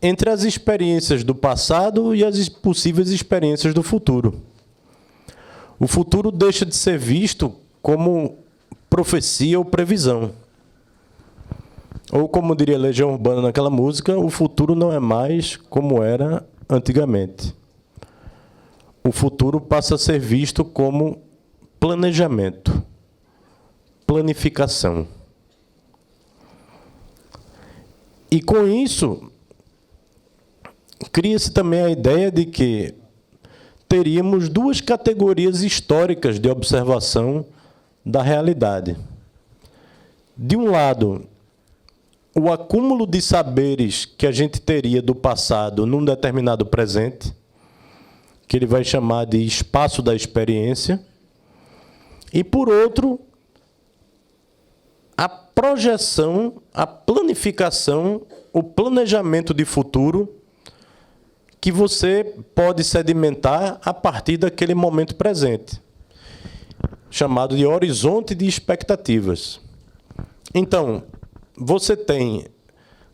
entre as experiências do passado e as possíveis experiências do futuro. o futuro deixa de ser visto como profecia ou previsão. Ou, como diria Legião Urbana naquela música, o futuro não é mais como era antigamente. O futuro passa a ser visto como planejamento, planificação. E, com isso, cria-se também a ideia de que teríamos duas categorias históricas de observação da realidade. De um lado, o acúmulo de saberes que a gente teria do passado num determinado presente, que ele vai chamar de espaço da experiência, e, por outro, a projeção, a planificação, o planejamento de futuro que você pode sedimentar a partir daquele momento presente, chamado de horizonte de expectativas. Então, você tem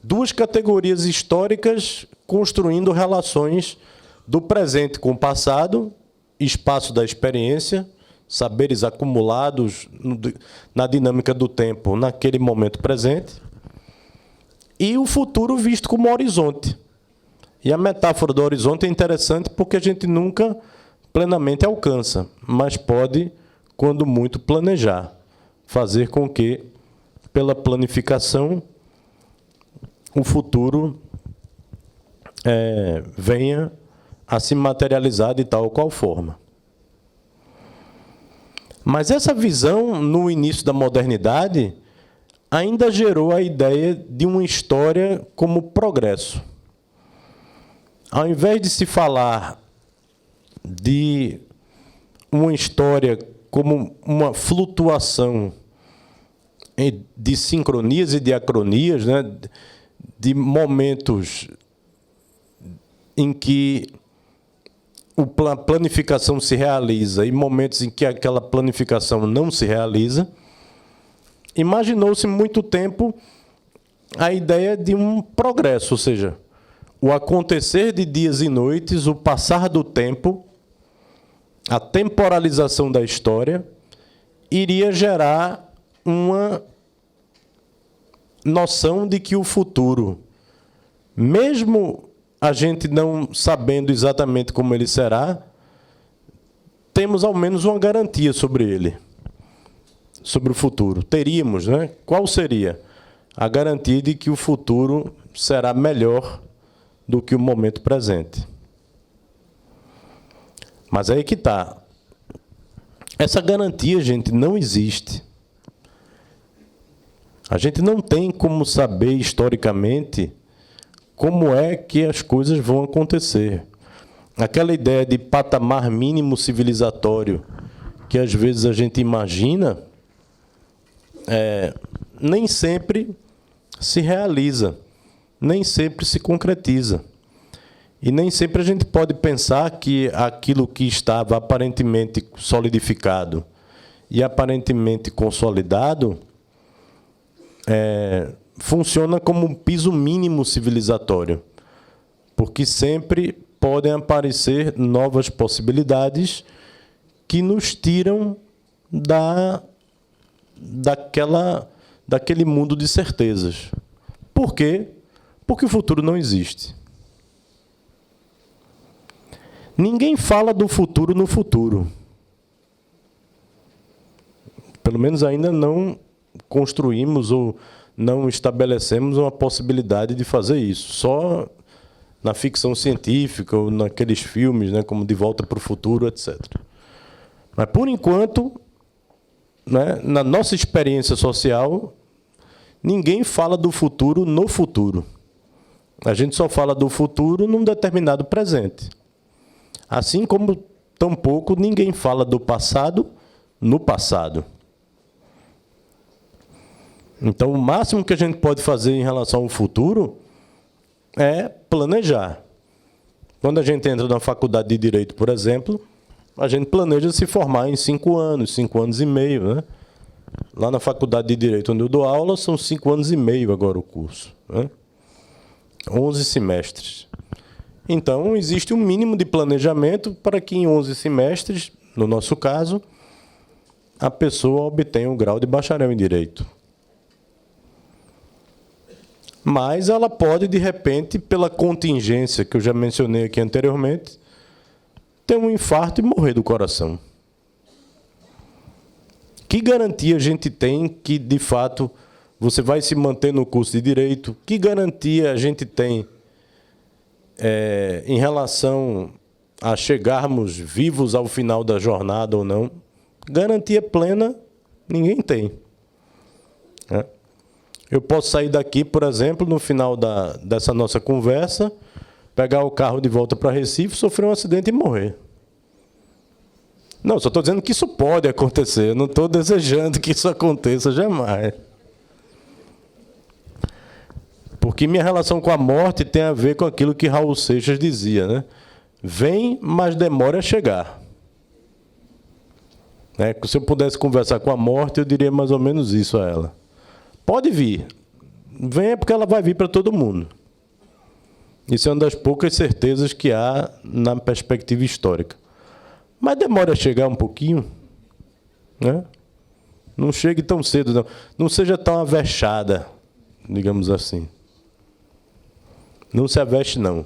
duas categorias históricas construindo relações do presente com o passado, espaço da experiência, saberes acumulados na dinâmica do tempo naquele momento presente, e o futuro visto como horizonte. E a metáfora do horizonte é interessante porque a gente nunca plenamente alcança, mas pode, quando muito, planejar, fazer com que, pela planificação, o futuro venha a se materializar de tal ou qual forma. Mas essa visão, no início da modernidade, ainda gerou a ideia de uma história como progresso. Ao invés de se falar de uma história como uma flutuação de sincronias e diacronias, né, de momentos em que a planificação se realiza e momentos em que aquela planificação não se realiza, imaginou-se muito tempo a ideia de um progresso, ou seja, o acontecer de dias e noites, o passar do tempo, a temporalização da história, iria gerar uma noção de que o futuro, mesmo a gente não sabendo exatamente como ele será, temos ao menos uma garantia sobre ele, sobre o futuro. Teríamos, né? Qual seria? A garantia de que o futuro será melhor do que o momento presente. Mas aí que está. Essa garantia, gente, não existe. A gente não tem como saber historicamente como é que as coisas vão acontecer. Aquela ideia de patamar mínimo civilizatório que às vezes a gente imagina, nem sempre se realiza, nem sempre se concretiza. E nem sempre a gente pode pensar que aquilo que estava aparentemente solidificado e aparentemente consolidado funciona como um piso mínimo civilizatório, porque sempre podem aparecer novas possibilidades que nos tiram daquele mundo de certezas. Por quê? Porque o futuro não existe. Ninguém fala do futuro no futuro. Pelo menos ainda não construímos ou não estabelecemos uma possibilidade de fazer isso. Só na ficção científica ou naqueles filmes, né, como De Volta para o Futuro, etc. Mas, por enquanto, né, na nossa experiência social, ninguém fala do futuro no futuro. A gente só fala do futuro num determinado presente. Assim como, tampouco, ninguém fala do passado no passado. Então, o máximo que a gente pode fazer em relação ao futuro é planejar. Quando a gente entra na faculdade de Direito, por exemplo, a gente planeja se formar em 5 anos, 5 anos e meio. Né? Lá na faculdade de Direito, onde eu dou aula, são 5 anos e meio agora o curso. Né? 11 semestres. Então, existe um mínimo de planejamento para que em 11 semestres no nosso caso, a pessoa obtém o grau de bacharel em Direito. Mas ela pode, de repente, pela contingência que eu já mencionei aqui anteriormente, ter um infarto e morrer do coração. Que garantia a gente tem que, de fato, você vai se manter no curso de Direito? Que garantia a gente tem em relação a chegarmos vivos ao final da jornada ou não? Garantia plena, ninguém tem. Eu posso sair daqui, por exemplo, no final dessa nossa conversa, pegar o carro de volta para Recife, sofrer um acidente e morrer. Não, só estou dizendo que isso pode acontecer, eu não estou desejando que isso aconteça jamais. Porque minha relação com a morte tem a ver com aquilo que Raul Seixas dizia, né? Vem, mas demora a chegar. Se eu pudesse conversar com a morte, eu diria mais ou menos isso a ela. Pode vir. Venha porque ela vai vir para todo mundo. Isso é uma das poucas certezas que há na perspectiva histórica. Mas demora a chegar um pouquinho. Né? Não chegue tão cedo, não. Não seja tão avexada, digamos assim. Não se aveste, não.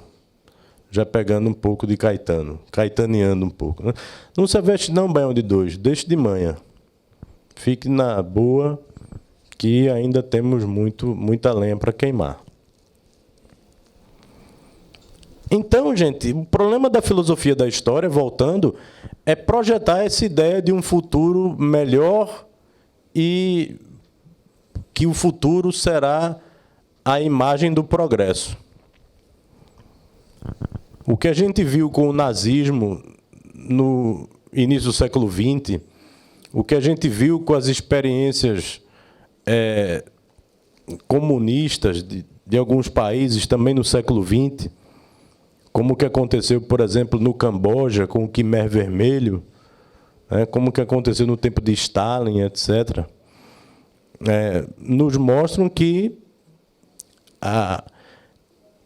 Já pegando um pouco de Caetano. Caetaneando um pouco. Né? Não se aveste, não, Baião de Dois. Deixe de manhã. Fique na boa, que ainda temos muita lenha para queimar. Então, gente, o problema da filosofia da história, voltando, é projetar essa ideia de um futuro melhor e que o futuro será a imagem do progresso. O que a gente viu com o nazismo no início do século XX, o que a gente viu com as experiências comunistas de alguns países também no século XX, como o que aconteceu, por exemplo, no Camboja, com o Khmer Vermelho, como o que aconteceu no tempo de Stalin, etc., nos mostram que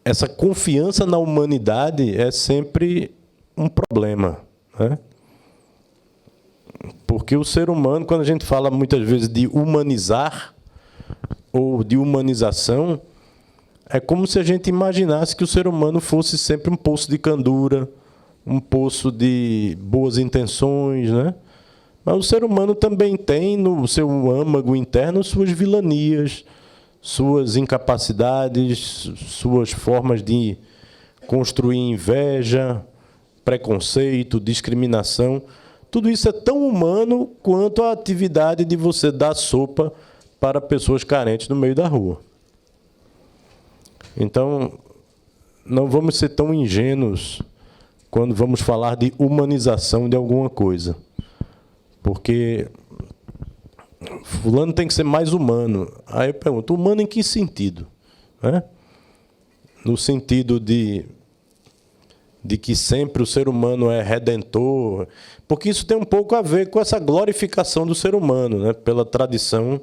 essa confiança na humanidade é sempre um problema. Né? Porque o ser humano, quando a gente fala muitas vezes de humanizar ou de humanização, é como se a gente imaginasse que o ser humano fosse sempre um poço de candura, um poço de boas intenções, né? Mas o ser humano também tem no seu âmago interno suas vilanias, suas incapacidades, suas formas de construir inveja, preconceito, discriminação. Tudo isso é tão humano quanto a atividade de você dar sopa para pessoas carentes no meio da rua. Então, não vamos ser tão ingênuos quando vamos falar de humanização de alguma coisa. Porque fulano tem que ser mais humano. Aí eu pergunto, humano em que sentido? No sentido de que sempre o ser humano é redentor, porque isso tem um pouco a ver com essa glorificação do ser humano, né? Pela tradição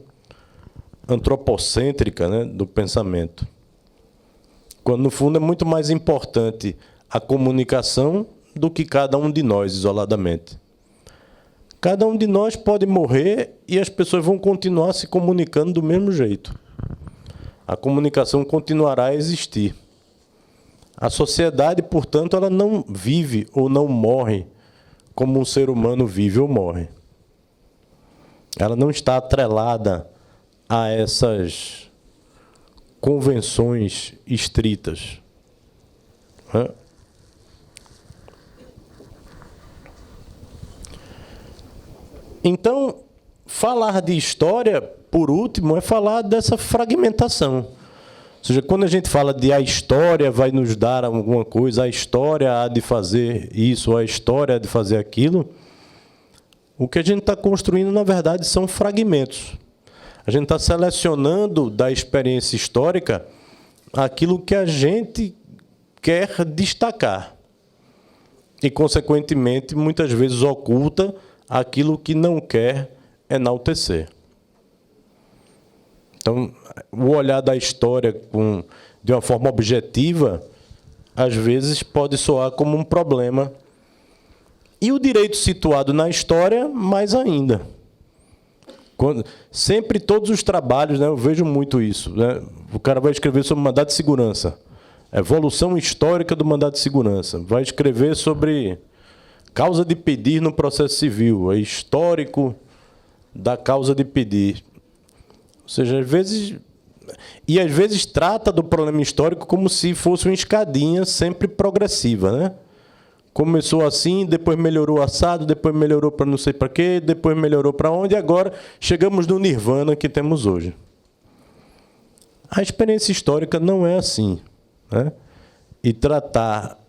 antropocêntrica, né? Do pensamento. Quando, no fundo, é muito mais importante a comunicação do que cada um de nós, isoladamente. Cada um de nós pode morrer e as pessoas vão continuar se comunicando do mesmo jeito. A comunicação continuará a existir. A sociedade, portanto, ela não vive ou não morre como um ser humano vive ou morre. Ela não está atrelada a essas convenções estritas. Então, falar de história, por último, é falar dessa fragmentação. Ou seja, quando a gente fala de a história vai nos dar alguma coisa, a história há de fazer isso, ou a história há de fazer aquilo, o que a gente está construindo, na verdade, são fragmentos. A gente está selecionando da experiência histórica aquilo que a gente quer destacar. E, consequentemente, muitas vezes oculta aquilo que não quer enaltecer. Então, o olhar da história de uma forma objetiva, às vezes, pode soar como um problema. E o direito situado na história, mais ainda. Sempre todos os trabalhos, né, eu vejo muito isso. Né, o cara vai escrever sobre mandado de segurança. Evolução histórica do mandado de segurança. Vai escrever sobre causa de pedir no processo civil. É histórico da causa de pedir. Ou seja, às vezes... E às vezes trata do problema histórico como se fosse uma escadinha sempre progressiva, né? Começou assim, depois melhorou assado, depois melhorou para não sei para quê, depois melhorou para onde, e agora chegamos no nirvana que temos hoje. A experiência histórica não é assim, né? E tratar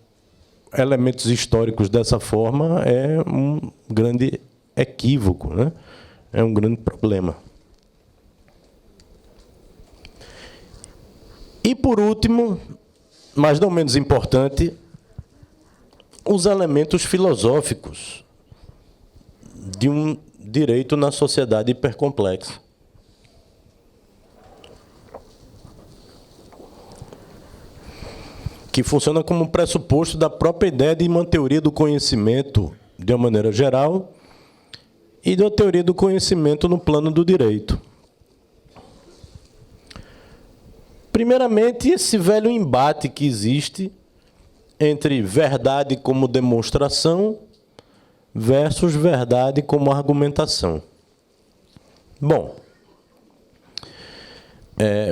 elementos históricos dessa forma é um grande equívoco, né? É um grande problema. E, por último, mas não menos importante, os elementos filosóficos de um direito na sociedade hipercomplexa. Que funciona como pressuposto da própria ideia de uma teoria do conhecimento, de uma maneira geral, e da teoria do conhecimento no plano do direito. Primeiramente, esse velho embate que existe entre verdade como demonstração versus verdade como argumentação. Bom,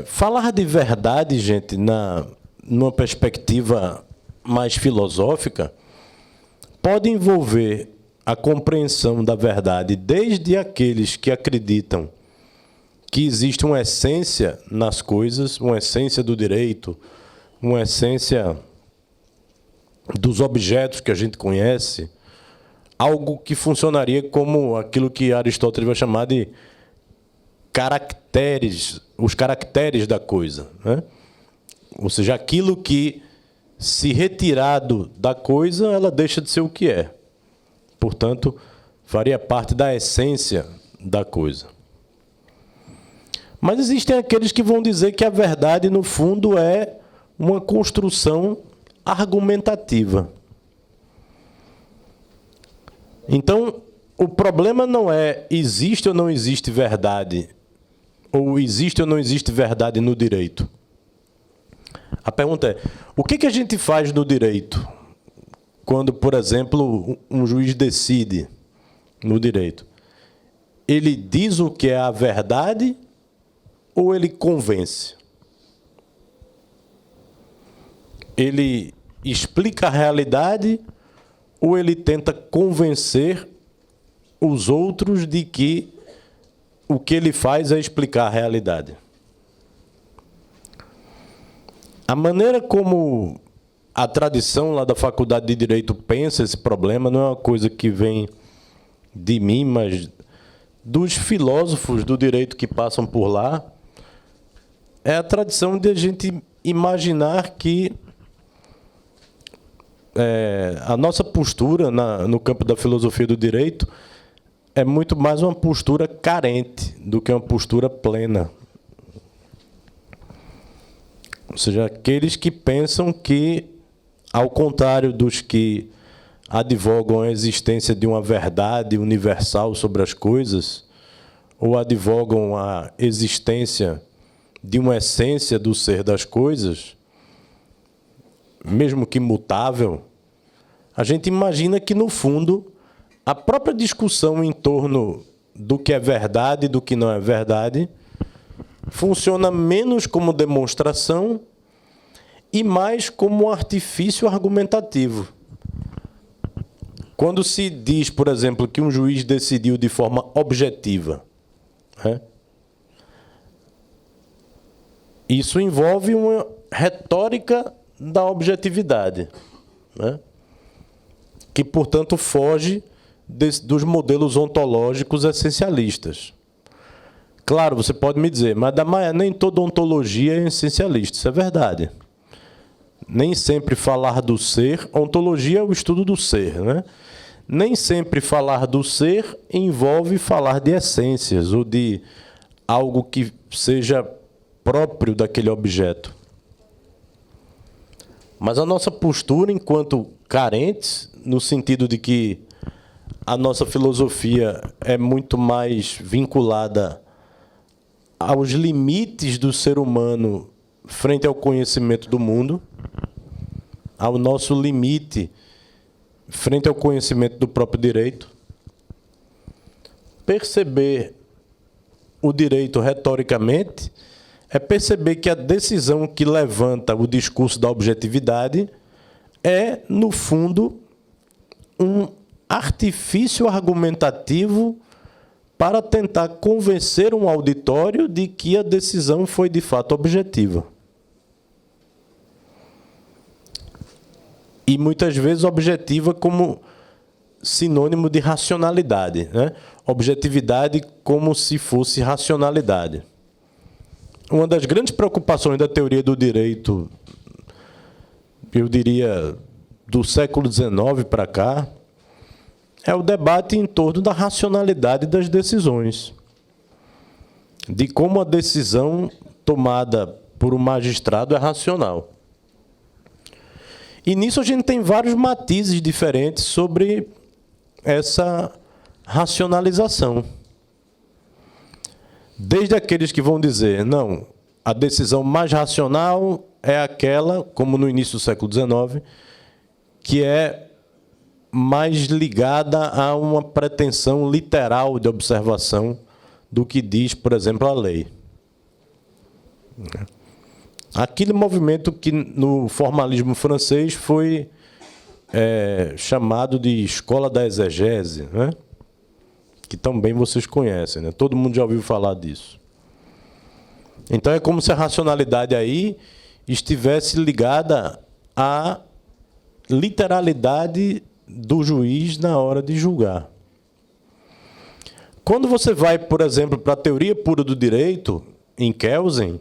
falar de verdade, gente, numa perspectiva mais filosófica, pode envolver a compreensão da verdade desde aqueles que acreditam que existe uma essência nas coisas, uma essência do direito, uma essência dos objetos que a gente conhece, algo que funcionaria como aquilo que Aristóteles vai chamar de caracteres, os caracteres da coisa, né? Ou seja, aquilo que, se retirado da coisa, ela deixa de ser o que é. Portanto, faria parte da essência da coisa. Mas existem aqueles que vão dizer que a verdade, no fundo, é uma construção argumentativa. Então, o problema não é existe ou não existe verdade, ou existe ou não existe verdade no direito. A pergunta é, o que a gente faz no direito quando, por exemplo, um juiz decide no direito? Ele diz o que é a verdade ou ele convence? Ele explica a realidade ou ele tenta convencer os outros de que o que ele faz é explicar a realidade? A maneira como a tradição lá da Faculdade de Direito pensa esse problema não é uma coisa que vem de mim, mas dos filósofos do direito que passam por lá. É a tradição de a gente imaginar que a nossa postura no campo da filosofia do direito é muito mais uma postura carente do que uma postura plena. Ou seja, aqueles que pensam que, ao contrário dos que advogam a existência de uma verdade universal sobre as coisas, ou advogam a existência de uma essência do ser das coisas, mesmo que mutável, a gente imagina que, no fundo, a própria discussão em torno do que é verdade e do que não é verdade funciona menos como demonstração e mais como um artifício argumentativo. Quando se diz, por exemplo, que um juiz decidiu de forma objetiva, né? Isso envolve uma retórica da objetividade, né? Que, portanto, foge dos modelos ontológicos essencialistas. Claro, você pode me dizer, mas nem toda ontologia é essencialista. Isso é verdade. Nem sempre falar do ser, ontologia é o estudo do ser, né? Nem sempre falar do ser envolve falar de essências ou de algo que seja próprio daquele objeto. Mas a nossa postura enquanto carentes, no sentido de que a nossa filosofia é muito mais vinculada aos limites do ser humano frente ao conhecimento do mundo, ao nosso limite frente ao conhecimento do próprio direito. Perceber o direito retoricamente é perceber que a decisão que levanta o discurso da objetividade é, no fundo, um artifício argumentativo para tentar convencer um auditório de que a decisão foi de fato objetiva. E muitas vezes objetiva como sinônimo de racionalidade, né? Objetividade como se fosse racionalidade. Uma das grandes preocupações da teoria do direito, eu diria, do século XIX para cá, é o debate em torno da racionalidade das decisões. De como a decisão tomada por um magistrado é racional. E nisso a gente tem vários matizes diferentes sobre essa racionalização. Desde aqueles que vão dizer, não, a decisão mais racional é aquela, como no início do século XIX, que é mais ligada a uma pretensão literal de observação do que diz, por exemplo, a lei. Aquele movimento que no formalismo francês foi chamado de escola da exegese, né? Que também vocês conhecem, né? Todo mundo já ouviu falar disso. Então é como se a racionalidade aí estivesse ligada à literalidade do juiz na hora de julgar. Quando você vai, por exemplo, para a teoria pura do direito, em Kelsen,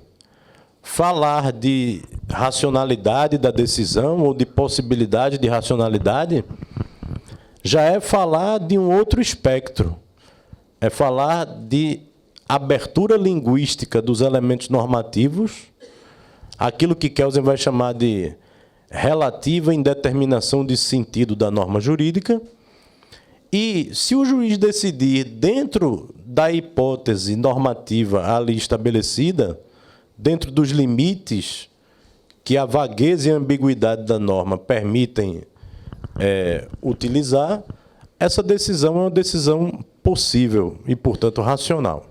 falar de racionalidade da decisão ou de possibilidade de racionalidade já é falar de um outro espectro. É falar de abertura linguística dos elementos normativos, aquilo que Kelsen vai chamar de relativa indeterminação de sentido da norma jurídica. E, se o juiz decidir, dentro da hipótese normativa ali estabelecida, dentro dos limites que a vagueza e a ambiguidade da norma permitem utilizar, essa decisão é uma decisão possível e, portanto, racional.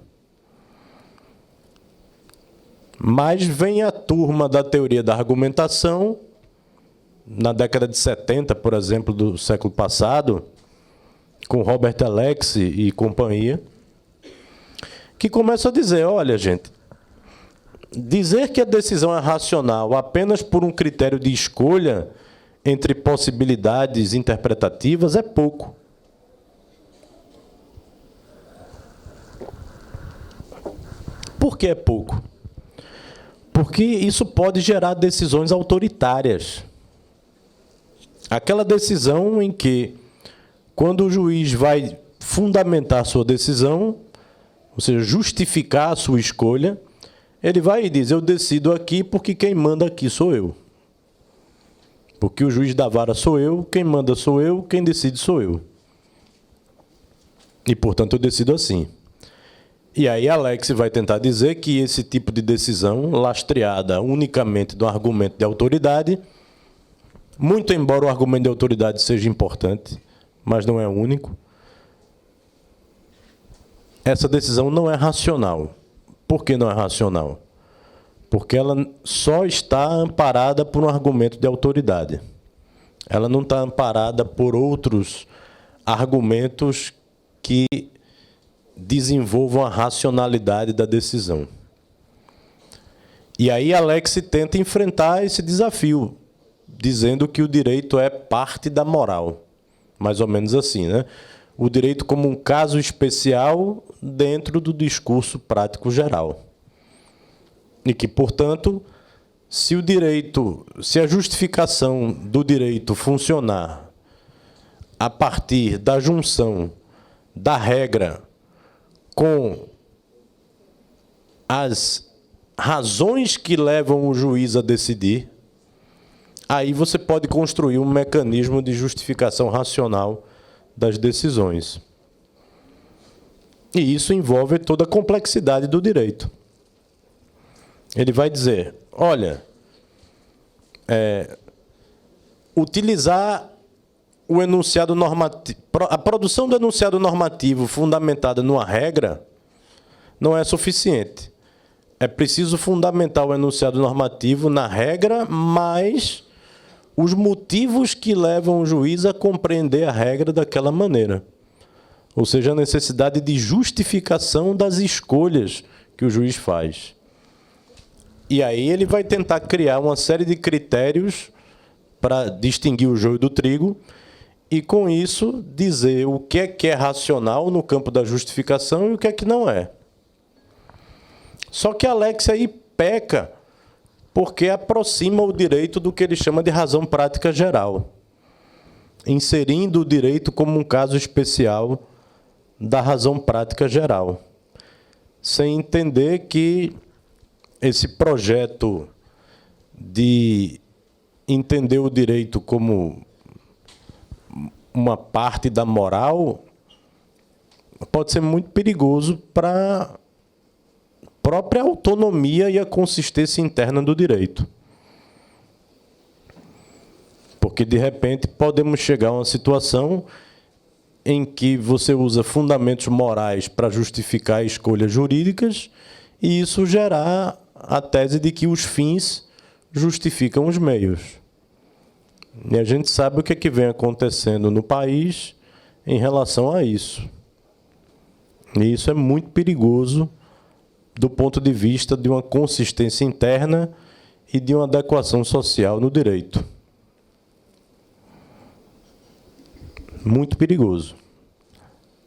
Mas vem a turma da teoria da argumentação, na década de 70, por exemplo, do século passado, com Robert Alexy e companhia, que começa a dizer, olha, gente, dizer que a decisão é racional apenas por um critério de escolha entre possibilidades interpretativas é pouco. Por que é pouco? Porque isso pode gerar decisões autoritárias. Aquela decisão em que, quando o juiz vai fundamentar sua decisão, ou seja, justificar a sua escolha, ele vai e diz, eu decido aqui porque quem manda aqui sou eu. Porque o juiz da vara sou eu, quem manda sou eu, quem decide sou eu. E, portanto, eu decido assim. E aí Alexy vai tentar dizer que esse tipo de decisão, lastreada unicamente do argumento de autoridade, muito embora o argumento de autoridade seja importante, mas não é único, essa decisão não é racional. Por que não é racional? Porque ela só está amparada por um argumento de autoridade. Ela não está amparada por outros argumentos que desenvolvam a racionalidade da decisão. E aí Alexy tenta enfrentar esse desafio, dizendo que o direito é parte da moral. Mais ou menos assim, né? O direito como um caso especial dentro do discurso prático geral. E que, portanto, se a justificação do direito funcionar a partir da junção da regra com as razões que levam o juiz a decidir, aí você pode construir um mecanismo de justificação racional das decisões. E isso envolve toda a complexidade do direito. Ele vai dizer, olha, utilizar o enunciado normativo, a produção do enunciado normativo fundamentada numa regra não é suficiente. É preciso fundamentar o enunciado normativo na regra, mas os motivos que levam o juiz a compreender a regra daquela maneira. Ou seja, a necessidade de justificação das escolhas que o juiz faz. E aí ele vai tentar criar uma série de critérios para distinguir o joio do trigo e, com isso, dizer o que é racional no campo da justificação e o que não é. Só que Alex aí peca porque aproxima o direito do que ele chama de razão prática geral, inserindo o direito como um caso especial da razão prática geral, sem entender que esse projeto de entender o direito como uma parte da moral pode ser muito perigoso para a própria autonomia e a consistência interna do direito. Porque, de repente, podemos chegar a uma situação em que você usa fundamentos morais para justificar escolhas jurídicas e isso gerar a tese de que os fins justificam os meios. E a gente sabe o que vem acontecendo no país em relação a isso. E isso é muito perigoso do ponto de vista de uma consistência interna e de uma adequação social no direito. Muito perigoso.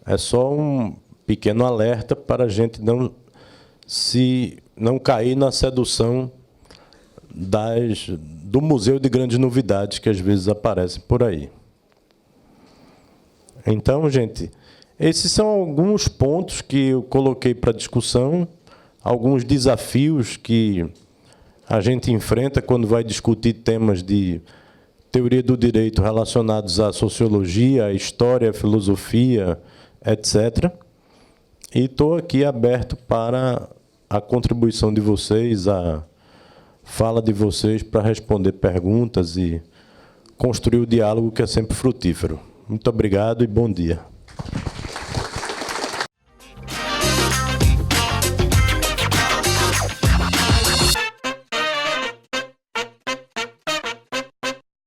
É só um pequeno alerta para a gente não cair na sedução do museu de grandes novidades que às vezes aparecem por aí. Então, gente, esses são alguns pontos que eu coloquei para discussão, alguns desafios que a gente enfrenta quando vai discutir temas de teoria do direito relacionados à sociologia, à história, à filosofia, etc. E estou aqui aberto para a contribuição de vocês, a fala de vocês para responder perguntas e construir o diálogo que é sempre frutífero. Muito obrigado e bom dia.